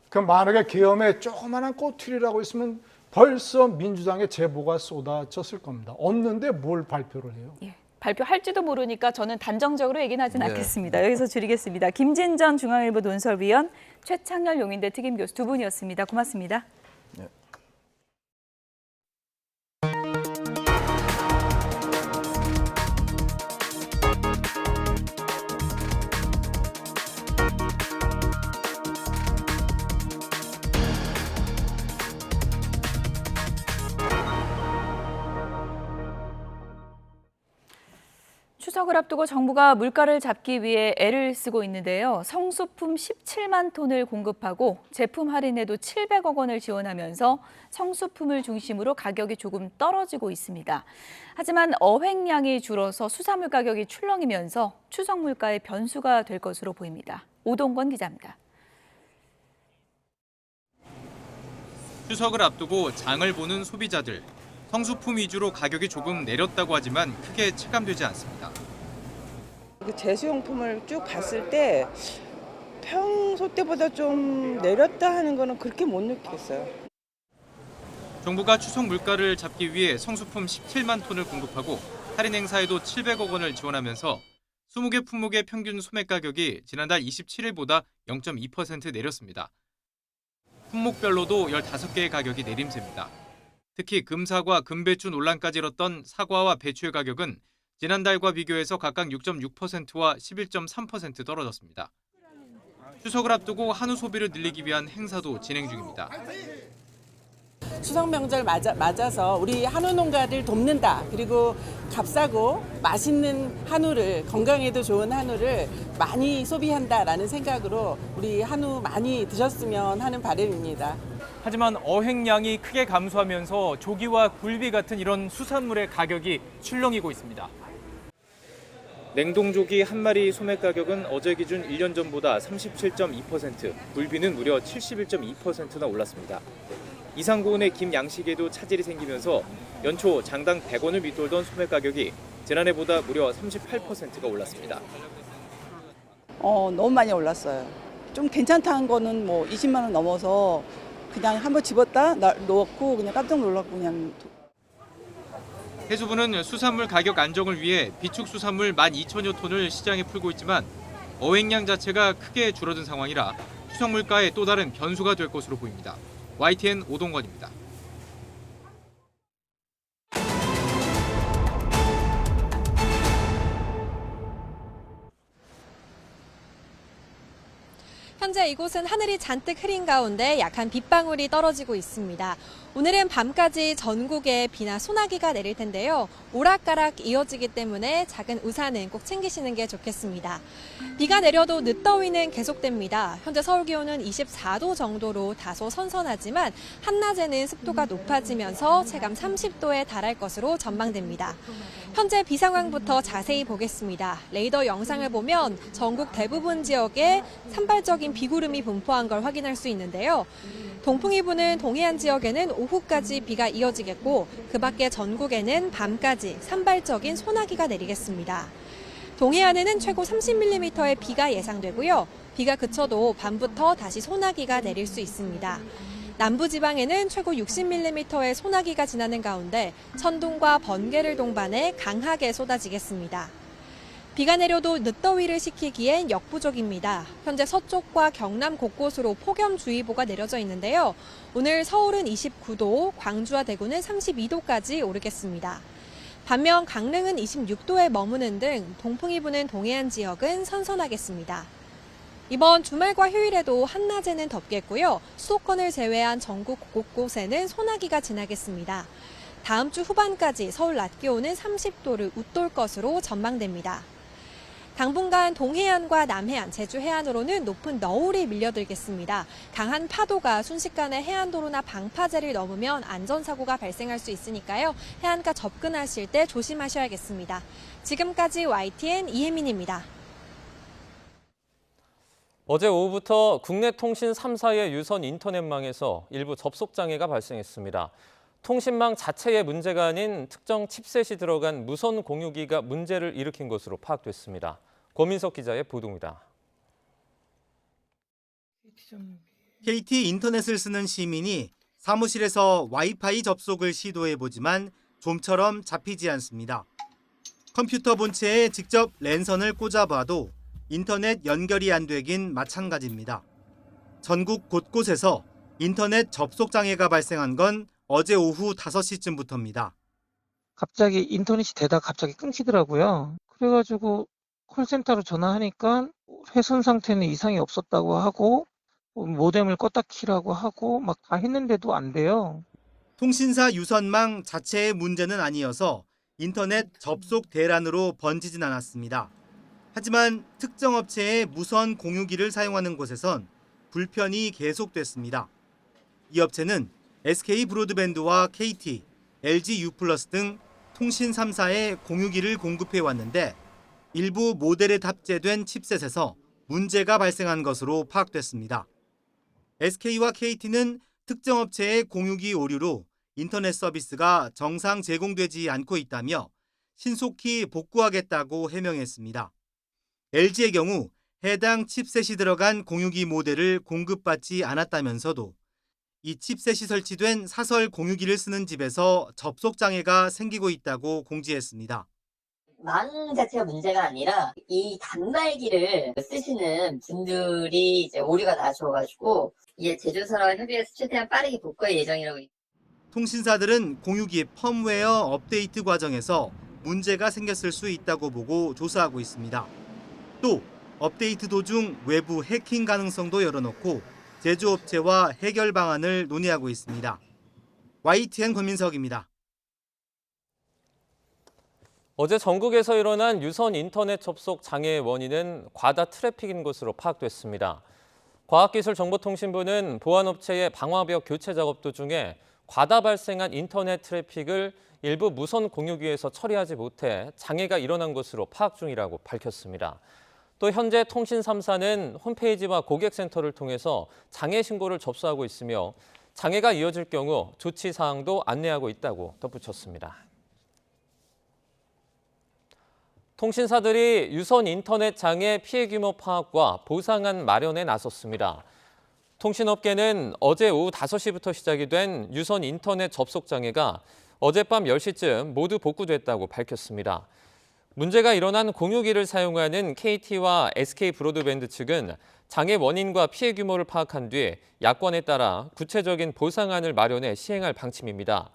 그 만약에 계엄에 조그마한 꼬투리라고 있으면 벌써 민주당의 제보가 쏟아졌을 겁니다. 없는데 뭘 발표를 해요? 발표할지도 모르니까 저는 단정적으로 얘기는 하진 않겠습니다. 여기서 줄이겠습니다. 김진전 중앙일보 논설위원, 최창렬 용인대 특임교수 두 분이었습니다. 고맙습니다. 추석을 앞두고 정부가 물가를 잡기 위해 애를 쓰고 있는데요. 성수품 17만 톤을 공급하고 제품 할인에도 700억 원을 지원하면서 성수품을 중심으로 가격이 조금 떨어지고 있습니다. 하지만 어획량이 줄어서 수산물 가격이 출렁이면서 추석 물가의 변수가 될 것으로 보입니다. 오동권 기자입니다. 추석을 앞두고 장을 보는 소비자들. 성수품 위주로 가격이 조금 내렸다고 하지만 크게 체감되지 않습니다. 제수용품을 쭉 봤을 때 평소 때보다 좀 내렸다 하는 거는 그렇게 못 느꼈어요. 정부가 추석 물가를 잡기 위해 성수품 17만 톤을 공급하고 할인 행사에도 700억 원을 지원하면서 20개 품목의 평균 소매 가격이 지난달 27일보다 0.2% 내렸습니다. 품목별로도 15개의 가격이 내림세입니다. 특히 금사과, 금배추 논란까지 일었던 사과와 배추의 가격은 지난달과 비교해서 각각 6.6%와 11.3% 떨어졌습니다. 추석을 앞두고 한우 소비를 늘리기 위한 행사도 진행 중입니다. 추석 명절 맞아서 우리 한우 농가를 돕는다. 그리고 값싸고 맛있는 한우를, 건강에도 좋은 한우를 많이 소비한다라는 생각으로 우리 한우 많이 드셨으면 하는 바람입니다. 하지만 어획량이 크게 감소하면서 조기와 굴비 같은 이런 수산물의 가격이 출렁이고 있습니다. 냉동조기 한 마리 소매 가격은 어제 기준 1년 전보다 37.2%, 굴비는 무려 71.2%나 올랐습니다. 이상고운의 김 양식에도 차질이 생기면서 연초 장당 100원을 밑돌던 소매 가격이 지난해보다 무려 38%가 올랐습니다. 너무 많이 올랐어요. 좀 괜찮다는 거는 뭐 20만 원 넘어서 그냥 한번 집었다 넣었고 그냥 깜짝 놀랐고 그냥. 해수부는 수산물 가격 안정을 위해 비축수산물 12,000여 톤을 시장에 풀고 있지만 어획량 자체가 크게 줄어든 상황이라 추석 물가에 또 다른 변수가 될 것으로 보입니다. YTN 오동건입니다. 현재 이곳은 하늘이 잔뜩 흐린 가운데 약한 빗방울이 떨어지고 있습니다. 오늘은 밤까지 전국에 비나 소나기가 내릴 텐데요. 오락가락 이어지기 때문에 작은 우산은 꼭 챙기시는 게 좋겠습니다. 비가 내려도 늦더위는 계속됩니다. 현재 서울 기온은 24도 정도로 다소 선선하지만 한낮에는 습도가 높아지면서 체감 30도에 달할 것으로 전망됩니다. 현재 비 상황부터 자세히 보겠습니다. 레이더 영상을 보면 전국 대부분 지역에 산발적인 비구름이 분포한 걸 확인할 수 있는데요. 동풍이 부는 동해안 지역에는 오후까지 비가 이어지겠고 그 밖에 전국에는 밤까지 산발적인 소나기가 내리겠습니다. 동해안에는 최고 30mm의 비가 예상되고요. 비가 그쳐도 밤부터 다시 소나기가 내릴 수 있습니다. 남부지방에는 최고 60mm의 소나기가 지나는 가운데 천둥과 번개를 동반해 강하게 쏟아지겠습니다. 비가 내려도 늦더위를 식히기엔 역부족입니다. 현재 서쪽과 경남 곳곳으로 폭염주의보가 내려져 있는데요. 오늘 서울은 29도, 광주와 대구는 32도까지 오르겠습니다. 반면 강릉은 26도에 머무는 등 동풍이 부는 동해안 지역은 선선하겠습니다. 이번 주말과 휴일에도 한낮에는 덥겠고요. 수도권을 제외한 전국 곳곳에는 소나기가 지나겠습니다. 다음 주 후반까지 서울 낮 기온은 30도를 웃돌 것으로 전망됩니다. 당분간 동해안과 남해안, 제주 해안으로는 높은 너울이 밀려들겠습니다. 강한 파도가 순식간에 해안도로나 방파제를 넘으면 안전사고가 발생할 수 있으니까요. 해안가 접근하실 때 조심하셔야겠습니다. 지금까지 YTN 이혜민입니다. 어제 오후부터 국내 통신 3사의 유선 인터넷망에서 일부 접속 장애가 발생했습니다. 통신망 자체의 문제가 아닌 특정 칩셋이 들어간 무선 공유기가 문제를 일으킨 것으로 파악됐습니다. 고민석 기자의 보도입니다. KT 인터넷을 쓰는 시민이 사무실에서 와이파이 접속을 시도해보지만 좀처럼 잡히지 않습니다. 컴퓨터 본체에 직접 랜선을 꽂아봐도 인터넷 연결이 안 되긴 마찬가지입니다. 전국 곳곳에서 인터넷 접속 장애가 발생한 건 어제 오후 5시쯤부터입니다. 갑자기 인터넷이 되다가 갑자기 끊기더라고요. 그래가지고 콜센터로 전화하니까 회선 상태는 이상이 없었다고 하고 모뎀을 껐다 키라고 하고 막 다 했는데도 안 돼요. 통신사 유선망 자체의 문제는 아니어서 인터넷 접속 대란으로 번지진 않았습니다. 하지만 특정 업체의 무선 공유기를 사용하는 곳에선 불편이 계속됐습니다. 이 업체는 SK 브로드밴드와 KT, LG U+ 등 통신 3사에 공유기를 공급해 왔는데 일부 모델에 탑재된 칩셋에서 문제가 발생한 것으로 파악됐습니다. SK와 KT는 특정 업체의 공유기 오류로 인터넷 서비스가 정상 제공되지 않고 있다며 신속히 복구하겠다고 해명했습니다. LG의 경우 해당 칩셋이 들어간 공유기 모델을 공급받지 않았다면서도 이 칩셋이 설치된 사설 공유기를 쓰는 집에서 접속 장애가 생기고 있다고 공지했습니다. 망 자체가 문제가 아니라 이 단말기를 쓰시는 분들이 이제 오류가 나셔가지고 이게 제조사와 협의해서 최대한 빠르게 복구할 예정이라고. 통신사들은 공유기 펌웨어 업데이트 과정에서 문제가 생겼을 수 있다고 보고 조사하고 있습니다. 또 업데이트 도중 외부 해킹 가능성도 열어놓고 제조업체와 해결 방안을 논의하고 있습니다. YTN 권민석입니다. 어제 전국에서 일어난 유선 인터넷 접속 장애의 원인은 과다 트래픽인 것으로 파악됐습니다. 과학기술정보통신부는 보안업체의 방화벽 교체 작업 도중에 과다 발생한 인터넷 트래픽을 일부 무선 공유기에서 처리하지 못해 장애가 일어난 것으로 파악 중이라고 밝혔습니다. 또 현재 통신 3사는 홈페이지와 고객센터를 통해서 장애 신고를 접수하고 있으며 장애가 이어질 경우 조치 사항도 안내하고 있다고 덧붙였습니다. 통신사들이 유선 인터넷 장애 피해 규모 파악과 보상안 마련에 나섰습니다. 통신업계는 어제 오후 5시부터 시작이 된 유선 인터넷 접속 장애가 어젯밤 10시쯤 모두 복구됐다고 밝혔습니다. 문제가 일어난 공유기를 사용하는 KT와 SK 브로드밴드 측은 장애 원인과 피해 규모를 파악한 뒤 야권에 따라 구체적인 보상안을 마련해 시행할 방침입니다.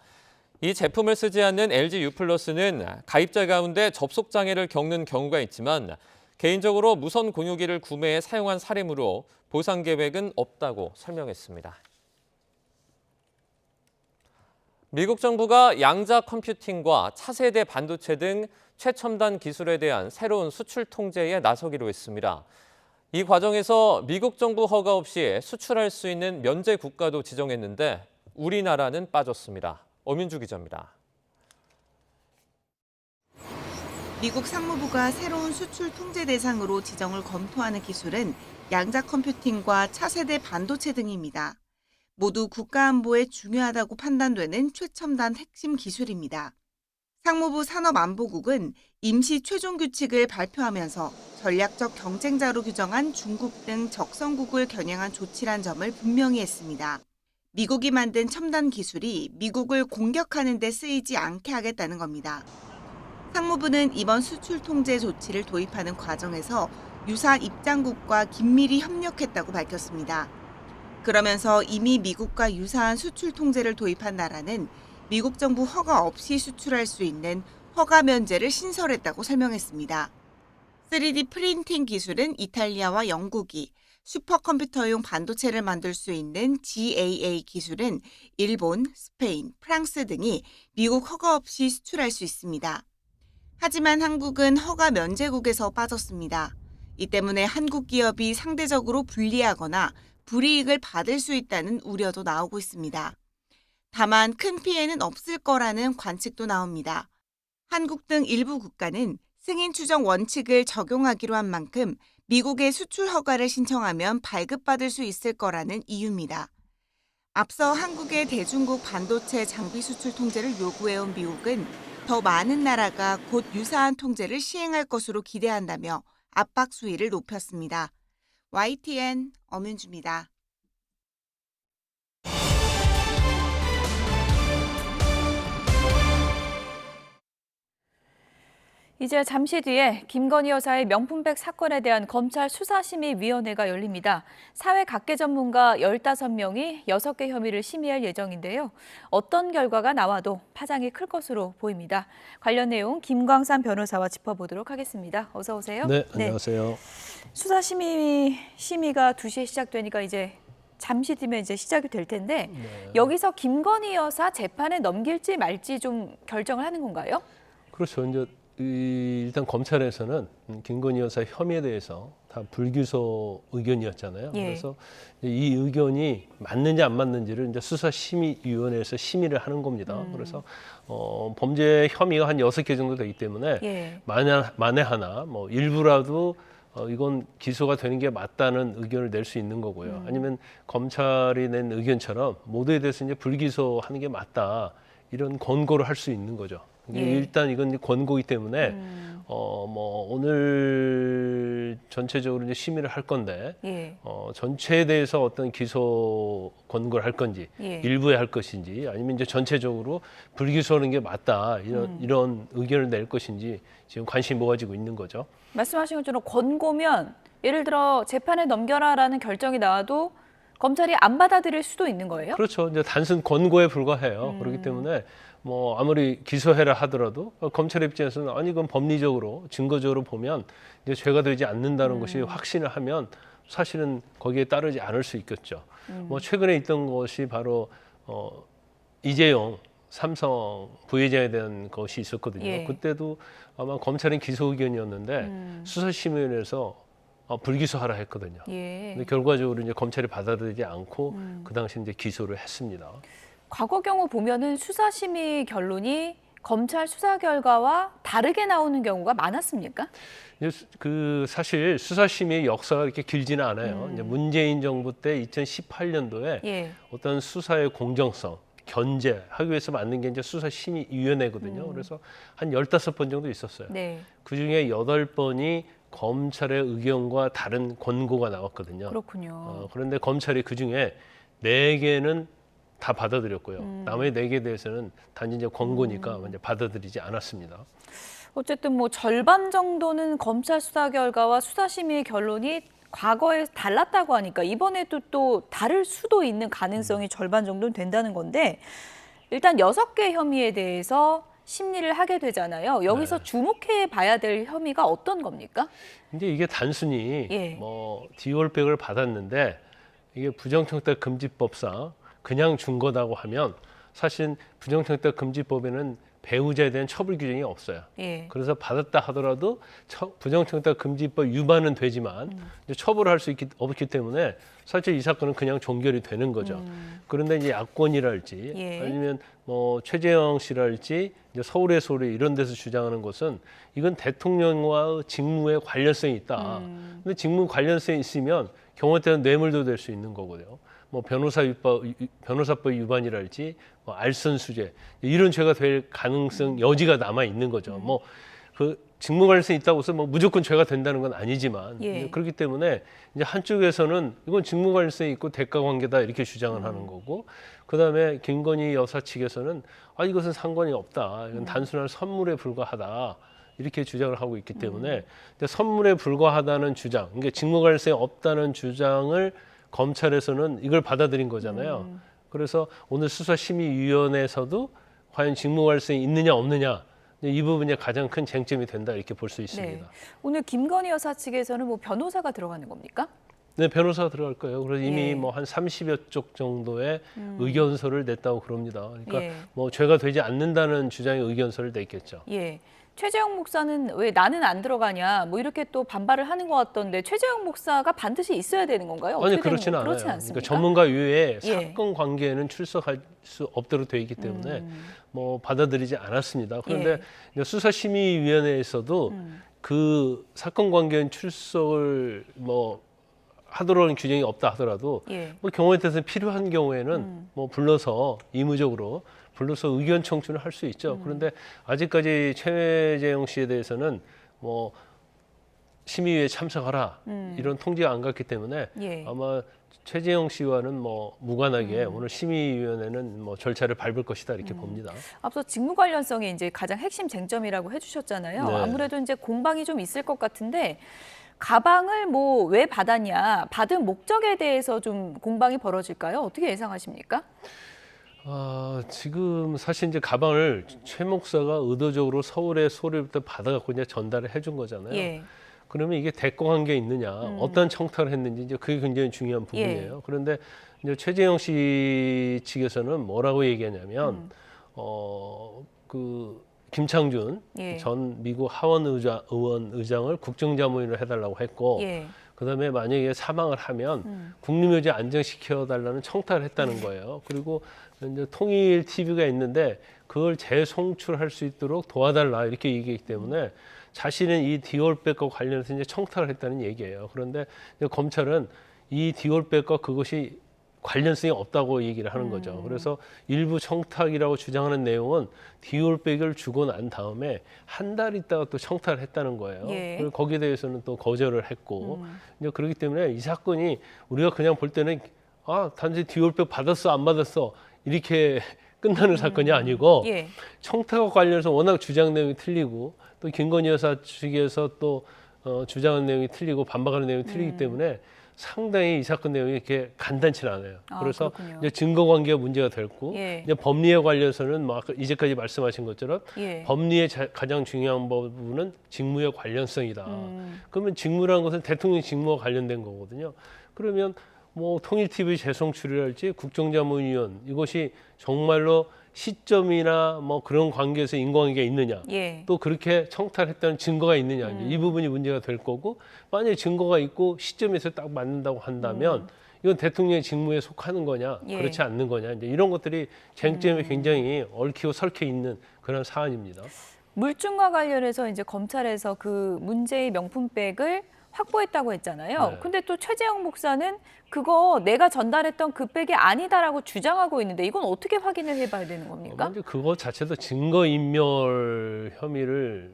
이 제품을 쓰지 않는 LG U+는 가입자 가운데 접속 장애를 겪는 경우가 있지만 개인적으로 무선 공유기를 구매해 사용한 사례므로 보상 계획은 없다고 설명했습니다. 미국 정부가 양자 컴퓨팅과 차세대 반도체 등 최첨단 기술에 대한 새로운 수출 통제에 나서기로 했습니다. 이 과정에서 미국 정부 허가 없이 수출할 수 있는 면제 국가도 지정했는데 우리나라는 빠졌습니다. 엄윤주 기자입니다. 미국 상무부가 새로운 수출 통제 대상으로 지정을 검토하는 기술은 양자 컴퓨팅과 차세대 반도체 등입니다. 모두 국가 안보에 중요하다고 판단되는 최첨단 핵심 기술입니다. 상무부 산업안보국은 임시 최종 규칙을 발표하면서 전략적 경쟁자로 규정한 중국 등 적성국을 겨냥한 조치란 점을 분명히 했습니다. 미국이 만든 첨단 기술이 미국을 공격하는 데 쓰이지 않게 하겠다는 겁니다. 상무부는 이번 수출 통제 조치를 도입하는 과정에서 유사 입장국과 긴밀히 협력했다고 밝혔습니다. 그러면서 이미 미국과 유사한 수출 통제를 도입한 나라는 미국 정부 허가 없이 수출할 수 있는 허가 면제를 신설했다고 설명했습니다. 3D 프린팅 기술은 이탈리아와 영국이, 슈퍼컴퓨터용 반도체를 만들 수 있는 GAA 기술은 일본, 스페인, 프랑스 등이 미국 허가 없이 수출할 수 있습니다. 하지만 한국은 허가 면제국에서 빠졌습니다. 이 때문에 한국 기업이 상대적으로 불리하거나 불이익을 받을 수 있다는 우려도 나오고 있습니다. 다만 큰 피해는 없을 거라는 관측도 나옵니다. 한국 등 일부 국가는 승인 추정 원칙을 적용하기로 한 만큼 미국에 수출 허가를 신청하면 발급받을 수 있을 거라는 이유입니다. 앞서 한국의 대중국 반도체 장비 수출 통제를 요구해온 미국은 더 많은 나라가 곧 유사한 통제를 시행할 것으로 기대한다며 압박 수위를 높였습니다. YTN 엄윤주입니다. 이제 잠시 뒤에 김건희 여사의 명품백 사건에 대한 검찰 수사심의위원회가 열립니다. 사회각계 전문가 15명이 6개 혐의를 심의할 예정인데요. 어떤 결과가 나와도 파장이 클 것으로 보입니다. 관련 내용 김광산 변호사와 짚어보도록 하겠습니다. 어서 오세요. 네, 안녕하세요. 수사심의가 2시에 시작되니까 이제 잠시 뒤면 이제 시작이 될 텐데 여기서 김건희 여사 재판에 넘길지 말지 좀 결정을 하는 건가요? 그렇죠. 이제 일단 검찰에서는 김건희 여사 혐의에 대해서 다 불기소 의견이었잖아요. 예. 그래서 이 의견이 맞는지 안 맞는지를 이제 수사심의위원회에서 심의를 하는 겁니다. 그래서 범죄 혐의가 한 6개 정도 되기 때문에 예. 만에 하나 뭐 일부라도 이건 기소가 되는 게 맞다는 의견을 낼 수 있는 거고요. 아니면 검찰이 낸 의견처럼 모두에 대해서 이제 불기소하는 게 맞다 이런 권고를 할 수 있는 거죠. 예. 일단 이건 권고이기 때문에 뭐 오늘 전체적으로 이제 심의를 할 건데 예. 전체에 대해서 어떤 기소 권고를 할 건지 예. 일부에 할 것인지 아니면 이제 전체적으로 불기소하는 게 맞다 이런 의견을 낼 것인지 지금 관심이 모아지고 있는 거죠. 말씀하신 것처럼 권고면 예를 들어 재판에 넘겨라라는 결정이 나와도 검찰이 안 받아들일 수도 있는 거예요? 그렇죠. 이제 단순 권고에 불과해요. 그렇기 때문에 뭐 아무리 기소해라 하더라도 검찰 입장에서는 아니 그건 법리적으로 증거적으로 보면 이제 죄가 되지 않는다는 것이 확신을 하면 사실은 거기에 따르지 않을 수 있겠죠. 뭐 최근에 있던 것이 바로 이재용 삼성 부회장에 대한 것이 있었거든요. 예. 그때도 아마 검찰은 기소 의견이었는데 수사심의위원회에서 불기소하라 했거든요. 예. 근데 결과적으로 이제 검찰이 받아들이지 않고 그 당시 이제 기소를 했습니다. 과거 경우 보면은 수사심의 결론이 검찰 수사 결과와 다르게 나오는 경우가 많았습니까? 그 사실 수사심의 역사가 이렇게 길지는 않아요. 이제 문재인 정부 때 2018년도에 예. 어떤 수사의 공정성, 견제하기 위해서 만든 게 이제 수사심의위원회거든요. 그래서 한 15번 정도 있었어요. 네. 그중에 8번이 검찰의 의견과 다른 권고가 나왔거든요. 그렇군요. 그런데 검찰이 그중에 4개는 다 받아들였고요. 나머지 4개에 대해서는 단지 이제 권고니까 이제 받아들이지 않았습니다. 어쨌든 뭐 절반 정도는 검찰 수사 결과와 수사심의 결론이 과거에 달랐다고 하니까 이번에도 또 다를 수도 있는 가능성이 절반 정도는 된다는 건데 일단 6개 혐의에 대해서 심리를 하게 되잖아요. 여기서 네. 주목해 봐야 될 혐의가 어떤 겁니까? 근데 이게 단순히 예. 뭐 디올백을 받았는데 이게 부정청탁 금지법상 그냥 준 거다고 하면 사실 부정청탁 금지법에는 배우자에 대한 처벌 규정이 없어요. 예. 그래서 받았다 하더라도 부정청탁 금지법 위반은 되지만 이제 처벌을 할 수 없기 때문에 사실 이 사건은 그냥 종결이 되는 거죠. 그런데 이제 야권이랄지 예. 아니면 뭐 최재형 씨랄지 이제 서울의 소리 이런 데서 주장하는 것은 이건 대통령과 직무에 관련성이 있다. 근데 직무 관련성이 있으면 경우에 따른 뇌물도 될 수 있는 거고요. 뭐 변호사법 위반이랄지 뭐 알선수재 이런 죄가 될 가능성 여지가 남아 있는 거죠. 뭐 그 직무 관련성이 있다고 해서 뭐 무조건 죄가 된다는 건 아니지만 예. 그렇기 때문에 이제 한쪽에서는 이건 직무 관련성이 있고 대가 관계다 이렇게 주장을 하는 거고 그다음에 김건희 여사 측에서는 아 이것은 상관이 없다. 이건 단순한 선물에 불과하다. 이렇게 주장을 하고 있기 때문에 선물에 불과하다는 주장, 그러니까 직무 관련성이 없다는 주장을 검찰에서는 이걸 받아들인 거잖아요. 그래서 오늘 수사심의위원회에서도 과연 직무 관련성이 있느냐 없느냐 이 부분이 가장 큰 쟁점이 된다 이렇게 볼 수 있습니다. 네. 오늘 김건희 여사 측에서는 뭐 변호사가 들어가는 겁니까? 네, 변호사가 들어갈 거예요. 그래서 이미 예. 뭐 한 30여 쪽 정도의 의견서를 냈다고 그럽니다. 그러니까 예. 뭐 죄가 되지 않는다는 주장의 의견서를 냈겠죠. 예. 최재형 목사는 왜 나는 안 들어가냐 뭐 이렇게 또 반발을 하는 것 같던데 최재형 목사가 반드시 있어야 되는 건가요? 아니 그렇지는 않아요. 그렇지 않습니까? 그러니까 전문가 외에 예. 사건 관계에는 출석할 수 없도록 되어 있기 때문에 뭐 받아들이지 않았습니다. 그런데 이제 수사심의위원회에서도 그 사건 관계인 출석을 뭐 하도록 하는 규정이 없다 하더라도 예. 뭐 경우에 따라서 필요한 경우에는 뭐 불러서 의무적으로 불러서 의견 청취를 할 수 있죠. 그런데 아직까지 최재형 씨에 대해서는 뭐 심의위에 참석하라 이런 통지가 안 갔기 때문에 예. 아마 최재형 씨와는 뭐 무관하게 오늘 심의위원회는 뭐 절차를 밟을 것이다 이렇게 봅니다. 앞서 직무 관련성이 이제 가장 핵심 쟁점이라고 해주셨잖아요. 네. 아무래도 이제 공방이 좀 있을 것 같은데 가방을 뭐 왜 받았냐, 받은 목적에 대해서 좀 공방이 벌어질까요? 어떻게 예상하십니까? 지금 사실 이제 가방을 최 목사가 의도적으로 서울의 소리부터 받아갖고 이제 전달을 해준 거잖아요. 예. 그러면 이게 대가 관계 있느냐, 어떤 청탁을 했는지 이제 그게 굉장히 중요한 부분이에요. 그런데 이제 최재형 씨 측에서는 뭐라고 얘기하냐면, 그 김창준 예. 전 미국 하원 의원 의장을 국정자문위원으로 해달라고 했고 예. 그다음에 만약에 사망을 하면 국립묘지 안정시켜달라는 청탁을 했다는 거예요. 그리고 이제 통일 TV가 있는데 그걸 재송출할 수 있도록 도와달라 이렇게 얘기했기 때문에 자신은 이 디올백과 관련해서 이제 청탁을 했다는 얘기예요. 그런데 이제 검찰은 이 디올백과 그것이 관련성이 없다고 얘기를 하는 거죠. 그래서 일부 청탁이라고 주장하는 내용은 디올백을 주고 난 다음에 한 달 있다가 또 청탁을 했다는 거예요. 예. 그리고 거기에 대해서는 또 거절을 했고 이제 그렇기 때문에 이 사건이 우리가 그냥 볼 때는 단지 디올백 받았어 안 받았어 이렇게 끝나는 사건이 아니고 예. 청탁과 관련해서 워낙 주장 내용이 틀리고 또 김건희 여사 측에서 또 주장하는 내용이 틀리고 반박하는 내용이 틀리기 때문에 상당히 이 사건 내용이 이렇게 간단치는 않아요. 그래서 이제 증거 관계가 문제가 됐고 예. 이제 법리에 관련해서는 뭐 아까 이제까지 말씀하신 것처럼 예. 법리의 가장 중요한 부분은 직무의 관련성이다. 그러면 직무라는 것은 대통령 직무와 관련된 거거든요. 그러면 뭐 통일TV 재송출이랄지 국정자문위원 이것이 정말로 시점이나 뭐 그런 관계에서 인과관계가 있느냐 예. 또 그렇게 청탁했다는 증거가 있느냐 이 부분이 문제가 될 거고 만약에 증거가 있고 시점에서 딱 맞는다고 한다면 이건 대통령의 직무에 속하는 거냐 예. 그렇지 않는 거냐 이제 이런 것들이 쟁점에 굉장히 얽히고 설켜 있는 그런 사안입니다. 물증과 관련해서 이제 검찰에서 그 문제의 명품백을 확보했다고 했잖아요. 네. 근데 또 최재형 목사는 그거 내가 전달했던 그 백이 아니다라고 주장하고 있는데 이건 어떻게 확인을 해봐야 되는 겁니까? 먼저 그거 자체도 증거인멸 혐의를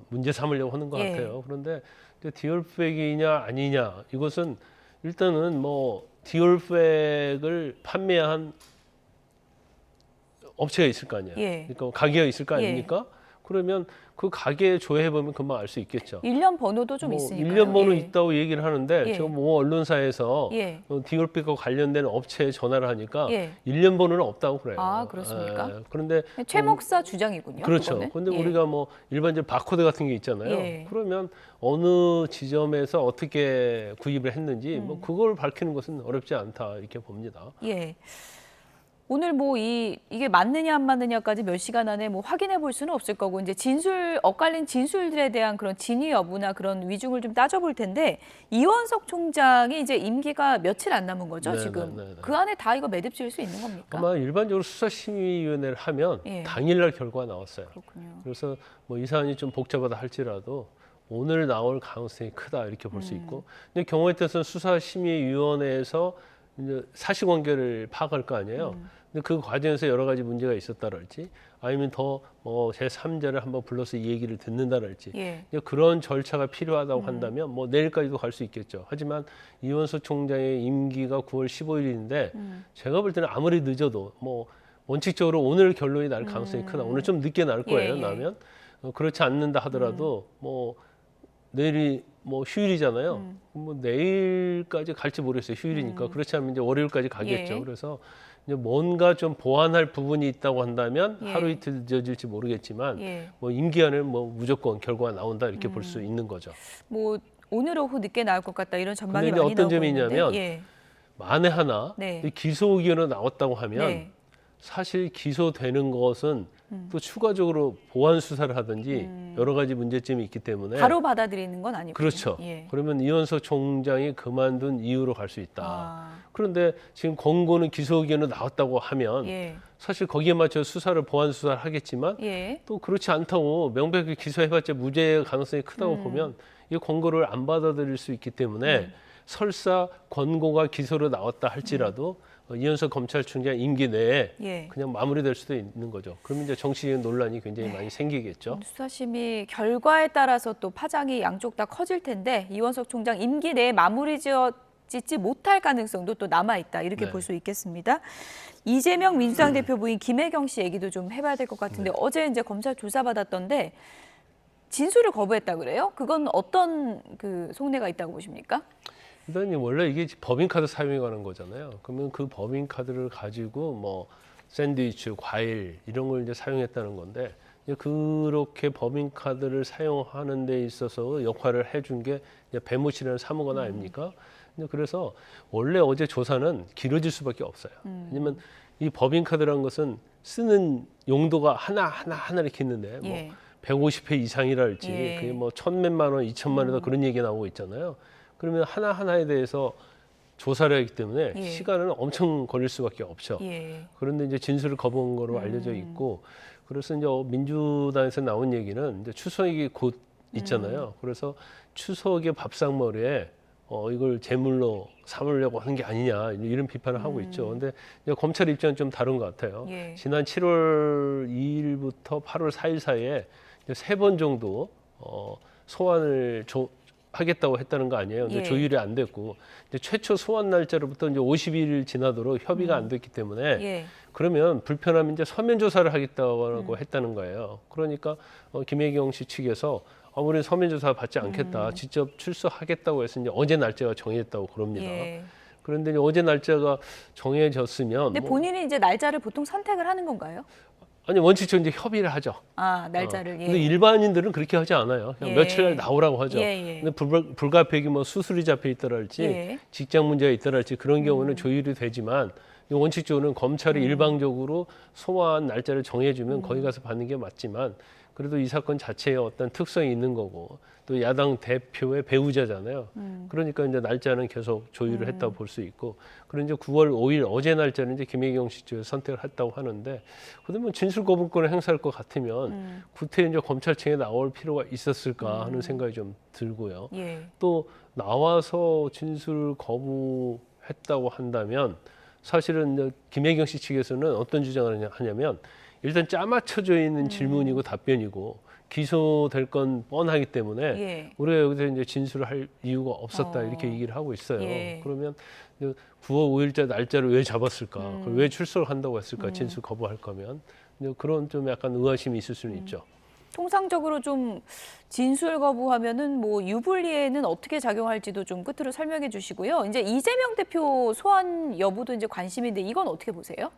문제 삼으려고 하는 것 예. 같아요. 그런데 디올백이냐 아니냐 이것은 일단은 뭐 디올백을 판매한 업체가 있을 거 아니에요. 예. 그러니까 가게가 있을 거 예. 아닙니까? 그러면 그 가게에 조회해보면 금방 알 수 있겠죠. 일련 번호도 좀 뭐 있으니까요. 일련 번호 예. 있다고 얘기를 하는데 예. 지금 뭐 언론사에서 예. 디올백과 관련된 업체에 전화를 하니까 예. 일련 번호는 없다고 그래요. 아, 그렇습니까? 그런데 최 목사 주장이군요. 그렇죠. 그거는. 그런데 예. 우리가 뭐 일반적인 바코드 같은 게 있잖아요. 예. 그러면 어느 지점에서 어떻게 구입을 했는지 뭐 그걸 밝히는 것은 어렵지 않다 이렇게 봅니다. 예. 오늘 뭐 이게 맞느냐 안 맞느냐까지 몇 시간 안에 뭐 확인해 볼 수는 없을 거고 이제 엇갈린 진술들에 대한 그런 진위 여부나 그런 위중을 좀 따져볼 텐데 이원석 총장이 이제 임기가 며칠 안 남은 거죠, 네, 지금. 네, 네, 네. 그 안에 다 이거 매듭 지을 수 있는 겁니까? 아마 일반적으로 수사심의위원회를 하면 예. 당일날 결과가 나왔어요. 그렇군요. 그래서 뭐 이 사안이 좀 복잡하다 할지라도 오늘 나올 가능성이 크다 이렇게 볼 수 있고 근데 경우에 따라서는 수사심의위원회에서 이제 사실관계를 파악할 거 아니에요. 근데 그 과정에서 여러 가지 문제가 있었다랄지 아니면 더 뭐 제3자를 한번 불러서 이 얘기를 듣는다랄지 예. 이제 그런 절차가 필요하다고 한다면 뭐 내일까지도 갈 수 있겠죠. 하지만 이원석 총장의 임기가 9월 15일인데 제가 볼 때는 아무리 늦어도 뭐 원칙적으로 오늘 결론이 날 가능성이 크다. 오늘 좀 늦게 날 거예요. 예, 예. 나면 그렇지 않는다 하더라도 뭐 내일이 뭐 휴일이잖아요. 뭐 내일까지 갈지 모르겠어요. 휴일이니까. 그렇지 않으면 이제 월요일까지 가겠죠. 예. 그래서 이제 뭔가 좀 보완할 부분이 있다고 한다면 예. 하루 이틀 늦어질지 모르겠지만 예. 뭐 임기 안에 뭐 무조건 결과가 나온다 이렇게 볼 수 있는 거죠. 뭐 오늘 오후 늦게 나올 것 같다 이런 전망이 근데 이제 많이 어떤 나오고 점이 있는데. 있냐면 예. 만에 하나 네. 이 기소 의견으로 나왔다고 하면 네. 사실 기소되는 것은 또 추가적으로 보완 수사를 하든지 여러 가지 문제점이 있기 때문에 바로 받아들이는 건 아니고요. 그렇죠. 예. 그러면 이원석 총장이 그만둔 이유로 갈 수 있다. 아. 그런데 지금 권고는 기소 의견으로 나왔다고 하면 예. 사실 거기에 맞춰 수사를 보완 수사를 하겠지만 예. 또 그렇지 않다고 명백히 기소해봤자 무죄의 가능성이 크다고 보면 이 권고를 안 받아들일 수 있기 때문에 설사 권고가 기소로 나왔다 할지라도 이현석 검찰총장 임기 내에 예. 그냥 마무리될 수도 있는 거죠. 그러면 이제 정치적인 논란이 굉장히 많이 생기겠죠. 수사심의 결과에 따라서 또 파장이 양쪽 다 커질 텐데 이원석 총장 임기 내에 마무리 짓지 못할 가능성도 또 남아있다 이렇게 네. 볼 수 있겠습니다. 이재명 민주당 대표 부인 김혜경 씨 얘기도 좀 해봐야 될 것 같은데 어제 이제 검찰 조사받았던데 진술을 거부했다 그래요? 그건 어떤 그 속내가 있다고 보십니까? 일단 원래 이게 법인카드 사용에 관한 거잖아요. 그러면 그 법인카드를 가지고 뭐 샌드위치, 과일 이런 걸 이제 사용했다는 건데 이제 그렇게 법인카드를 사용하는 데 있어서 역할을 해준 게 이제 배모씨라는 사무관 아닙니까? 그래서 원래 어제 조사는 길어질 수밖에 없어요. 왜냐면 이 법인카드라는 것은 쓰는 용도가 하나 이렇게 있는데 뭐 예. 150회 이상이랄지 예. 그게 뭐 1,000몇만 원, 2천만 원이다 그런 얘기가 나오고 있잖아요. 그러면 하나하나에 대해서 조사를 하기 때문에 예. 시간은 엄청 걸릴 수밖에 없죠. 예. 그런데 이제 진술을 거부한 거로 알려져 있고 그래서 이제 민주당에서 나온 얘기는 이제 추석이 곧 있잖아요. 그래서 추석의 밥상머리에 이걸 제물로 삼으려고 하는 게 아니냐 이런 비판을 하고 있죠. 근데 이제 검찰 입장은 좀 다른 것 같아요. 예. 지난 7월 2일부터 8월 4일 사이에 3번 정도 소환을 하겠다고 했다는 거 아니에요. 근데 예. 조율이 안 됐고 이제 최초 소환 날짜로부터 이제 50일 지나도록 협의가 안 됐기 때문에 예. 그러면 불편하면 이제 서면 조사를 하겠다고 했다는 거예요. 그러니까 김혜경 씨 측에서 우리는 서면 조사 받지 않겠다. 직접 출석하겠다고 해서 이제 어제 날짜가 정해졌다고 그럽니다. 예. 그런데 이제 어제 날짜가 정해졌으면 근데 본인이 이제 날짜를 보통 선택을 하는 건가요? 아니 원칙적으로 이제 협의를 하죠. 날짜를. 예. 근데 일반인들은 그렇게 하지 않아요. 그냥 예. 며칠 나오라고 하죠. 예. 근데 불가피하게 뭐 수술이 잡혀 있더랄지 예. 직장 문제가 있더랄지 그런 경우는 조율이 되지만 원칙적으로는 검찰이 일방적으로 소환 날짜를 정해주면 거기 가서 받는 게 맞지만 그래도 이 사건 자체에 어떤 특성이 있는 거고 또 야당 대표의 배우자잖아요. 그러니까 이제 날짜는 계속 조율을 했다고 볼 수 있고 그리고 이제 9월 5일 어제 날짜는 이제 김혜경 씨 쪽에서 선택을 했다고 하는데 그러면 진술 거부권을 행사할 것 같으면 구태 이제 검찰청에 나올 필요가 있었을까 하는 생각이 좀 들고요. 예. 또 나와서 진술 거부했다고 한다면 사실은 이제 김혜경 씨 측에서는 어떤 주장을 하냐면 일단 짜맞춰져 있는 질문이고 답변이고 기소될 건 뻔하기 때문에 예. 우리가 여기서 이제 진술을 할 이유가 없었다 이렇게 얘기를 하고 있어요. 예. 그러면 9월 5일자 날짜를 왜 잡았을까? 그걸 왜 출석을 한다고 했을까? 진술 거부할 거면 그런 좀 약간 의아심이 있을 수는 있죠. 통상적으로 좀 진술 거부하면은 뭐 유불리에는 어떻게 작용할지도 좀 끝으로 설명해 주시고요. 이제 이재명 대표 소환 여부도 이제 관심인데 이건 어떻게 보세요?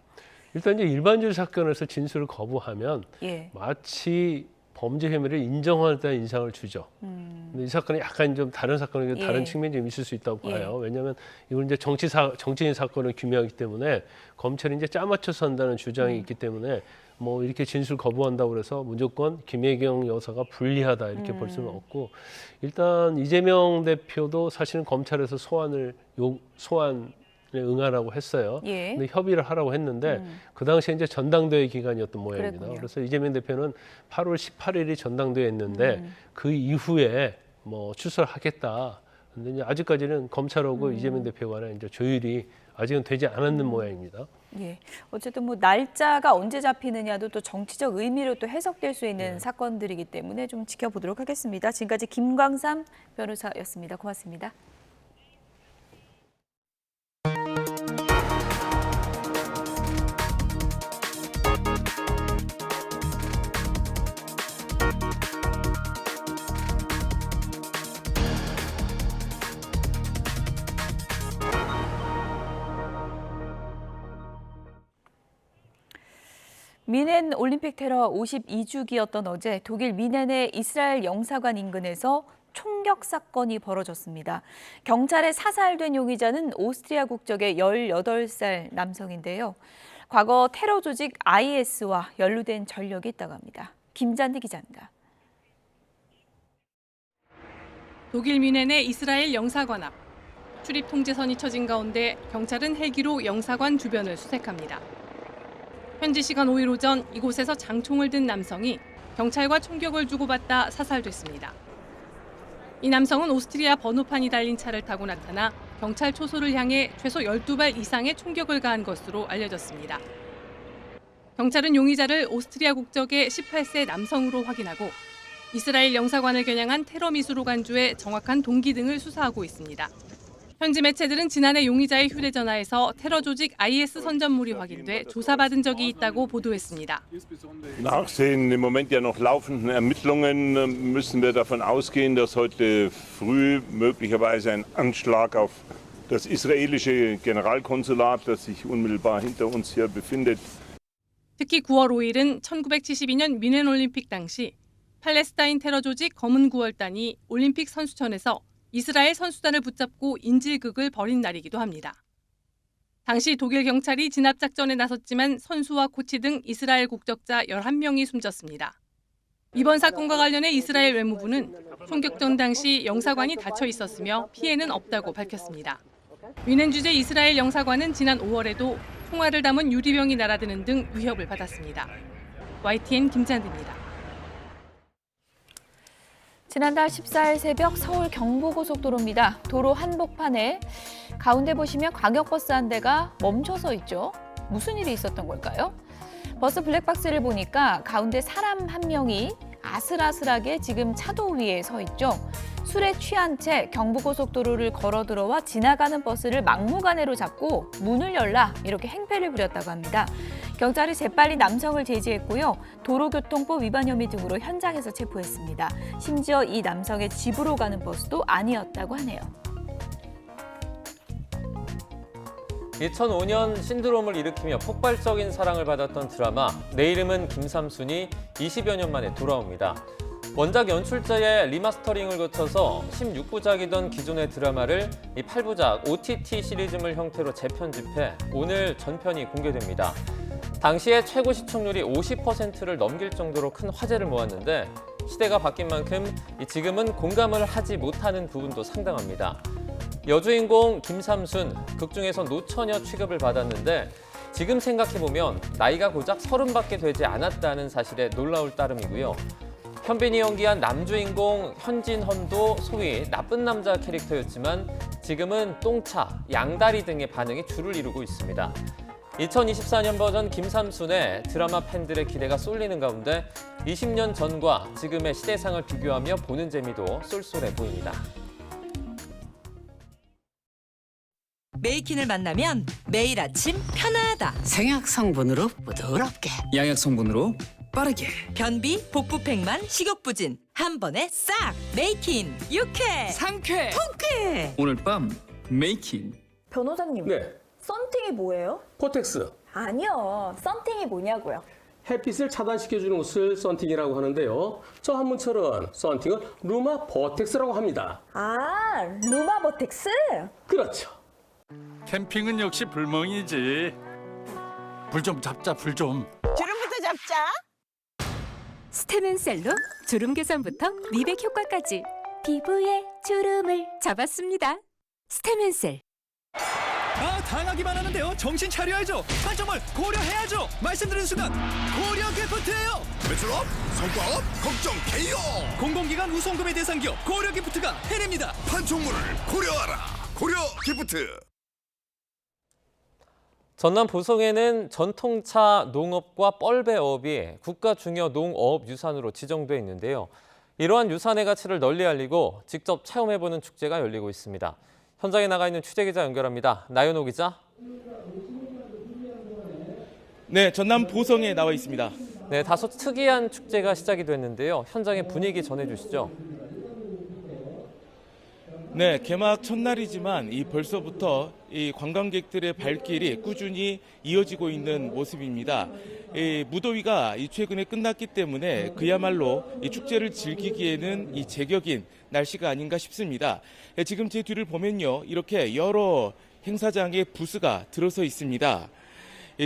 일단 이제 일반적 사건에서 진술을 거부하면 예. 마치 범죄 혐의를 인정하다는 인상을 주죠. 근데 이 사건이 약간 좀 다른 사건이 예. 다른 측면이 좀 있을 수 있다고 봐요. 왜냐하면 이걸 이제 정치인 사건을 규명하기 때문에 검찰이 이제 짜맞춰서 한다는 주장이 있기 때문에 뭐 이렇게 진술 거부한다고 그래서 무조건 김혜경 여사가 불리하다 이렇게 볼 수는 없고 일단 이재명 대표도 사실은 검찰에서 소환을 응하라고 했어요. 예. 근데 협의를 하라고 했는데 그 당시에 이제 전당대회 기간이었던 모양입니다. 그랬군요. 그래서 이재명 대표는 8월 18일이 전당대회였는데 그 이후에 뭐 출석을 하겠다. 근데 이제 아직까지는 검찰하고 이재명 대표 간에 이제 조율이 아직은 되지 않았는 모양입니다. 예. 어쨌든 뭐 날짜가 언제 잡히느냐도 또 정치적 의미로 또 해석될 수 있는 사건들이기 때문에 좀 지켜보도록 하겠습니다. 지금까지 김광삼 변호사였습니다. 고맙습니다. 미넨 올림픽 테러 52주기였던 어제 독일 미넨의 이스라엘 영사관 인근에서 총격 사건이 벌어졌습니다. 경찰에 사살된 용의자는 오스트리아 국적의 18살 남성인데요. 과거 테러 조직 IS와 연루된 전력이 있다고 합니다. 김잔디 기자입니다. 독일 미넨의 이스라엘 영사관 앞. 출입 통제선이 쳐진 가운데 경찰은 헬기로 영사관 주변을 수색합니다. 현지 시간 5일 오전 이곳에서 장총을 든 남성이 경찰과 총격을 주고받다 사살됐습니다. 이 남성은 오스트리아 번호판이 달린 차를 타고 나타나 경찰 초소를 향해 최소 12발 이상의 총격을 가한 것으로 알려졌습니다. 경찰은 용의자를 오스트리아 국적의 18세 남성으로 확인하고 이스라엘 영사관을 겨냥한 테러 미수로 간주해 정확한 동기 등을 수사하고 있습니다. 현지 매체들은 지난해 용의자의 휴대전화에서 테러 조직 IS 선전물이 확인돼 조사받은 적이 있다고 보도했습니다. Nach den im Moment ja noch laufenden Ermittlungen müssen wir davon ausgehen, dass heute früh möglicherweise ein Anschlag auf das israelische Generalkonsulat, das sich unmittelbar hinter uns hier befindet. 특히 9월 5일은 1972년 미넨 올림픽 당시 팔레스타인 테러 조직 검은 9월단이 올림픽 선수촌에서 이스라엘 선수단을 붙잡고 인질극을 벌인 날이기도 합니다. 당시 독일 경찰이 진압 작전에 나섰지만 선수와 코치 등 이스라엘 국적자 11명이 숨졌습니다. 이번 사건과 관련해 이스라엘 외무부는 총격전 당시 영사관이 닫혀 있었으며 피해는 없다고 밝혔습니다. 위넨 주재 이스라엘 영사관은 지난 5월에도 총알을 담은 유리병이 날아드는 등 위협을 받았습니다. YTN 김찬드입니다. 지난달 14일 새벽 서울 경부고속도로입니다. 도로 한복판에 가운데 보시면 광역버스 한 대가 멈춰서 있죠. 무슨 일이 있었던 걸까요? 버스 블랙박스를 보니까 가운데 사람 한 명이 아슬아슬하게 지금 차도 위에 서 있죠. 술에 취한 채 경부고속도로를 걸어 들어와 지나가는 버스를 막무가내로 잡고 문을 열라 이렇게 행패를 부렸다고 합니다. 경찰이 재빨리 남성을 제지했고요. 도로교통법 위반 혐의 등으로 현장에서 체포했습니다. 심지어 이 남성의 집으로 가는 버스도 아니었다고 하네요. 2005년 신드롬을 일으키며 폭발적인 사랑을 받았던 드라마 내 이름은 김삼순이 20여 년 만에 돌아옵니다. 원작 연출자의 리마스터링을 거쳐서 16부작이던 기존의 드라마를 이 8부작 OTT 시리즈물 형태로 재편집해 오늘 전편이 공개됩니다. 당시에 최고 시청률이 50%를 넘길 정도로 큰 화제를 모았는데 시대가 바뀐 만큼 지금은 공감을 하지 못하는 부분도 상당합니다. 여주인공 김삼순, 극중에서 노처녀 취급을 받았는데 지금 생각해보면 나이가 고작 30밖에 되지 않았다는 사실에 놀라울 따름이고요. 현빈이 연기한 남주인공 현진헌도 소위 나쁜 남자 캐릭터였지만 지금은 똥차, 양다리 등의 반응이 줄을 이루고 있습니다. 2024년 버전 김삼순의 드라마 팬들의 기대가 쏠리는 가운데 20년 전과 지금의 시대상을 비교하며 보는 재미도 쏠쏠해 보입니다. 메이킨을 만나면 매일 아침 편하다. 생약 성분으로 부드럽게, 양약 성분으로 빠르게. 변비, 복부팽만, 식욕부진 한 번에 싹. 메이킨 유쾌, 상쾌, 통쾌. 오늘 밤 메이킨. 변호사님, 네, 썬팅이 뭐예요? 코텍스. 아니요, 썬팅이 뭐냐고요. 햇빛을 차단시켜주는 옷을 썬팅이라고 하는데요. 저 한문처럼 썬팅은 루마 버텍스라고 합니다. 아, 루마버텍스? 그렇죠. 캠핑은 역시 불멍이지. 불 좀 잡자, 불 좀. 주름부터 잡자. 스테멘셀로 주름 개선부터 미백 효과까지 피부에 주름을 잡았습니다. 스테멘셀. 당하기만 하는데요. 정신 차려야죠. 판정을 고려해야죠. 말씀드린 순간 고려 기프트예요. 매출업, 성과업, 걱정 KO. 공공기관 우선구매 대상 기업 고려 기프트가 해냅니다. 판촉물을 고려하라. 고려 기프트. 전남 보성에는 전통차 농업과 뻘배업이 국가 중요 농업 유산으로 지정돼 있는데요. 이러한 유산의 가치를 널리 알리고 직접 체험해보는 축제가 열리고 있습니다. 현장에 나가 있는 취재기자 연결합니다. 나연호 기자. 네, 전남 보성에 나와 있습니다. 네, 다소 특이한 축제가 시작이 됐는데요. 현장의 분위기 전해주시죠. 네, 개막 첫날이지만 벌써부터 이 관광객들의 발길이 꾸준히 이어지고 있는 모습입니다. 무더위가 최근에 끝났기 때문에 그야말로 이 축제를 즐기기에는 제격인 날씨가 아닌가 싶습니다. 지금 제 뒤를 보면요, 이렇게 여러 행사장의 부스가 들어서 있습니다.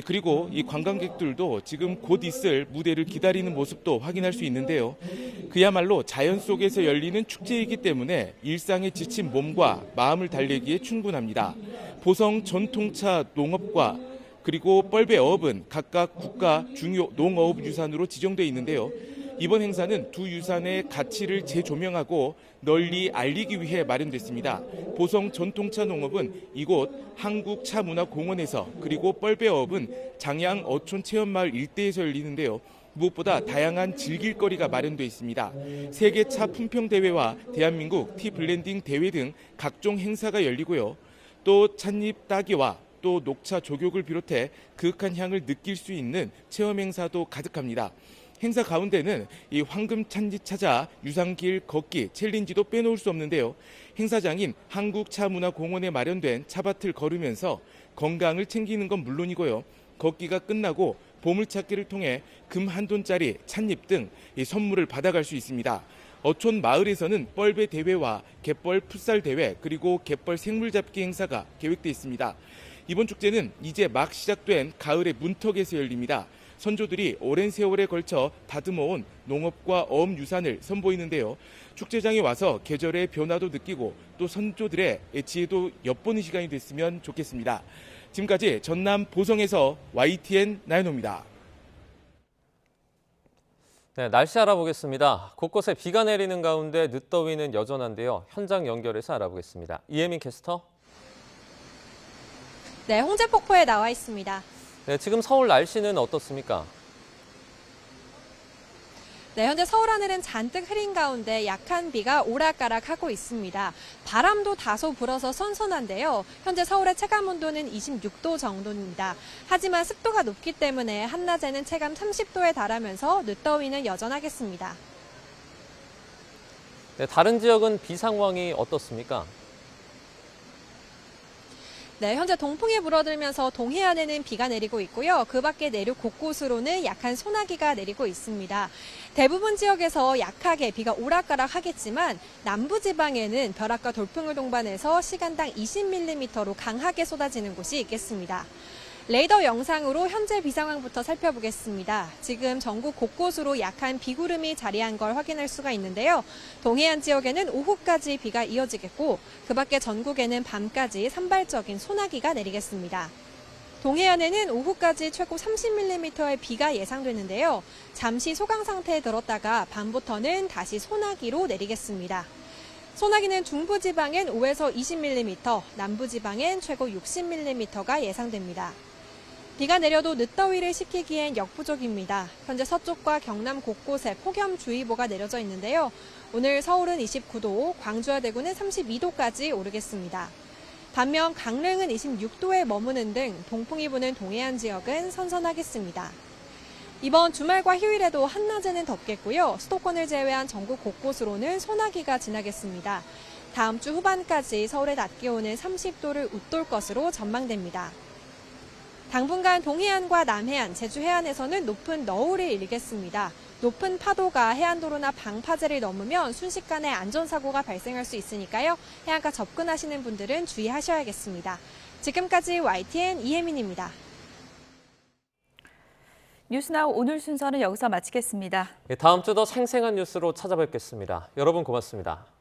그리고 이 관광객들도 지금 곧 있을 무대를 기다리는 모습도 확인할 수 있는데요. 그야말로 자연 속에서 열리는 축제이기 때문에 일상에 지친 몸과 마음을 달래기에 충분합니다. 보성 전통차 농업과 그리고 뻘배업은 각각 국가 중요 농업 유산으로 지정돼 있는데요. 이번 행사는 두 유산의 가치를 재조명하고 널리 알리기 위해 마련됐습니다. 보성 전통차 농업은 이곳 한국차문화공원에서, 그리고 뻘배업은 장양 어촌 체험마을 일대에서 열리는데요. 무엇보다 다양한 즐길거리가 마련돼 있습니다. 세계차 품평대회와 대한민국 티블렌딩 대회 등 각종 행사가 열리고요. 또 찻잎 따기와 또 녹차 조격을 비롯해 그윽한 향을 느낄 수 있는 체험 행사도 가득합니다. 행사 가운데는 이 황금 찻잎 찾아 유산길 걷기 챌린지도 빼놓을 수 없는데요. 행사장인 한국차문화공원에 마련된 차밭을 걸으면서 건강을 챙기는 건 물론이고요. 걷기가 끝나고 보물찾기를 통해 금 1돈짜리 찻잎 등 선물을 받아갈 수 있습니다. 어촌 마을에서는 뻘배 대회와 갯벌 풋살 대회, 그리고 갯벌 생물잡기 행사가 계획돼 있습니다. 이번 축제는 이제 막 시작된 가을의 문턱에서 열립니다. 선조들이 오랜 세월에 걸쳐 다듬어온 농업과 어업유산을 선보이는데요. 축제장에 와서 계절의 변화도 느끼고 또 선조들의 지혜도 엿보는 시간이 됐으면 좋겠습니다. 지금까지 전남 보성에서 YTN 나연호입니다. 네, 날씨 알아보겠습니다. 곳곳에 비가 내리는 가운데 늦더위는 여전한데요. 현장 연결해서 알아보겠습니다. 이혜민 캐스터. 네, 홍제폭포에 나와 있습니다. 네, 지금 서울 날씨는 어떻습니까? 네, 현재 서울 하늘은 잔뜩 흐린 가운데 약한 비가 오락가락하고 있습니다. 바람도 다소 불어서 선선한데요. 현재 서울의 체감 온도는 26도 정도입니다. 하지만 습도가 높기 때문에 한낮에는 체감 30도에 달하면서 늦더위는 여전하겠습니다. 네, 다른 지역은 비 상황이 어떻습니까? 네, 현재 동풍이 불어들면서 동해안에는 비가 내리고 있고요. 그 밖에 내륙 곳곳으로는 약한 소나기가 내리고 있습니다. 대부분 지역에서 약하게 비가 오락가락 하겠지만 남부지방에는 벼락과 돌풍을 동반해서 시간당 20mm로 강하게 쏟아지는 곳이 있겠습니다. 레이더 영상으로 현재 비 상황부터 살펴보겠습니다. 지금 전국 곳곳으로 약한 비구름이 자리한 걸 확인할 수가 있는데요. 동해안 지역에는 오후까지 비가 이어지겠고 그 밖에 전국에는 밤까지 산발적인 소나기가 내리겠습니다. 동해안에는 오후까지 최고 30mm의 비가 예상되는데요. 잠시 소강 상태에 들었다가 밤부터는 다시 소나기로 내리겠습니다. 소나기는 중부지방엔 5에서 20mm, 남부지방엔 최고 60mm가 예상됩니다. 비가 내려도 늦더위를 식히기엔 역부족입니다. 현재 서쪽과 경남 곳곳에 폭염주의보가 내려져 있는데요. 오늘 서울은 29도, 광주와 대구는 32도까지 오르겠습니다. 반면 강릉은 26도에 머무는 등 동풍이 부는 동해안 지역은 선선하겠습니다. 이번 주말과 휴일에도 한낮에는 덥겠고요. 수도권을 제외한 전국 곳곳으로는 소나기가 지나겠습니다. 다음 주 후반까지 서울의 낮 기온은 30도를 웃돌 것으로 전망됩니다. 당분간 동해안과 남해안, 제주 해안에서는 높은 너울이 일겠습니다. 높은 파도가 해안도로나 방파제를 넘으면 순식간에 안전사고가 발생할 수 있으니까요. 해안가 접근하시는 분들은 주의하셔야겠습니다. 지금까지 YTN 이혜민입니다. 뉴스나우 오늘 순서는 여기서 마치겠습니다. 다음 주 더 생생한 뉴스로 찾아뵙겠습니다. 여러분 고맙습니다.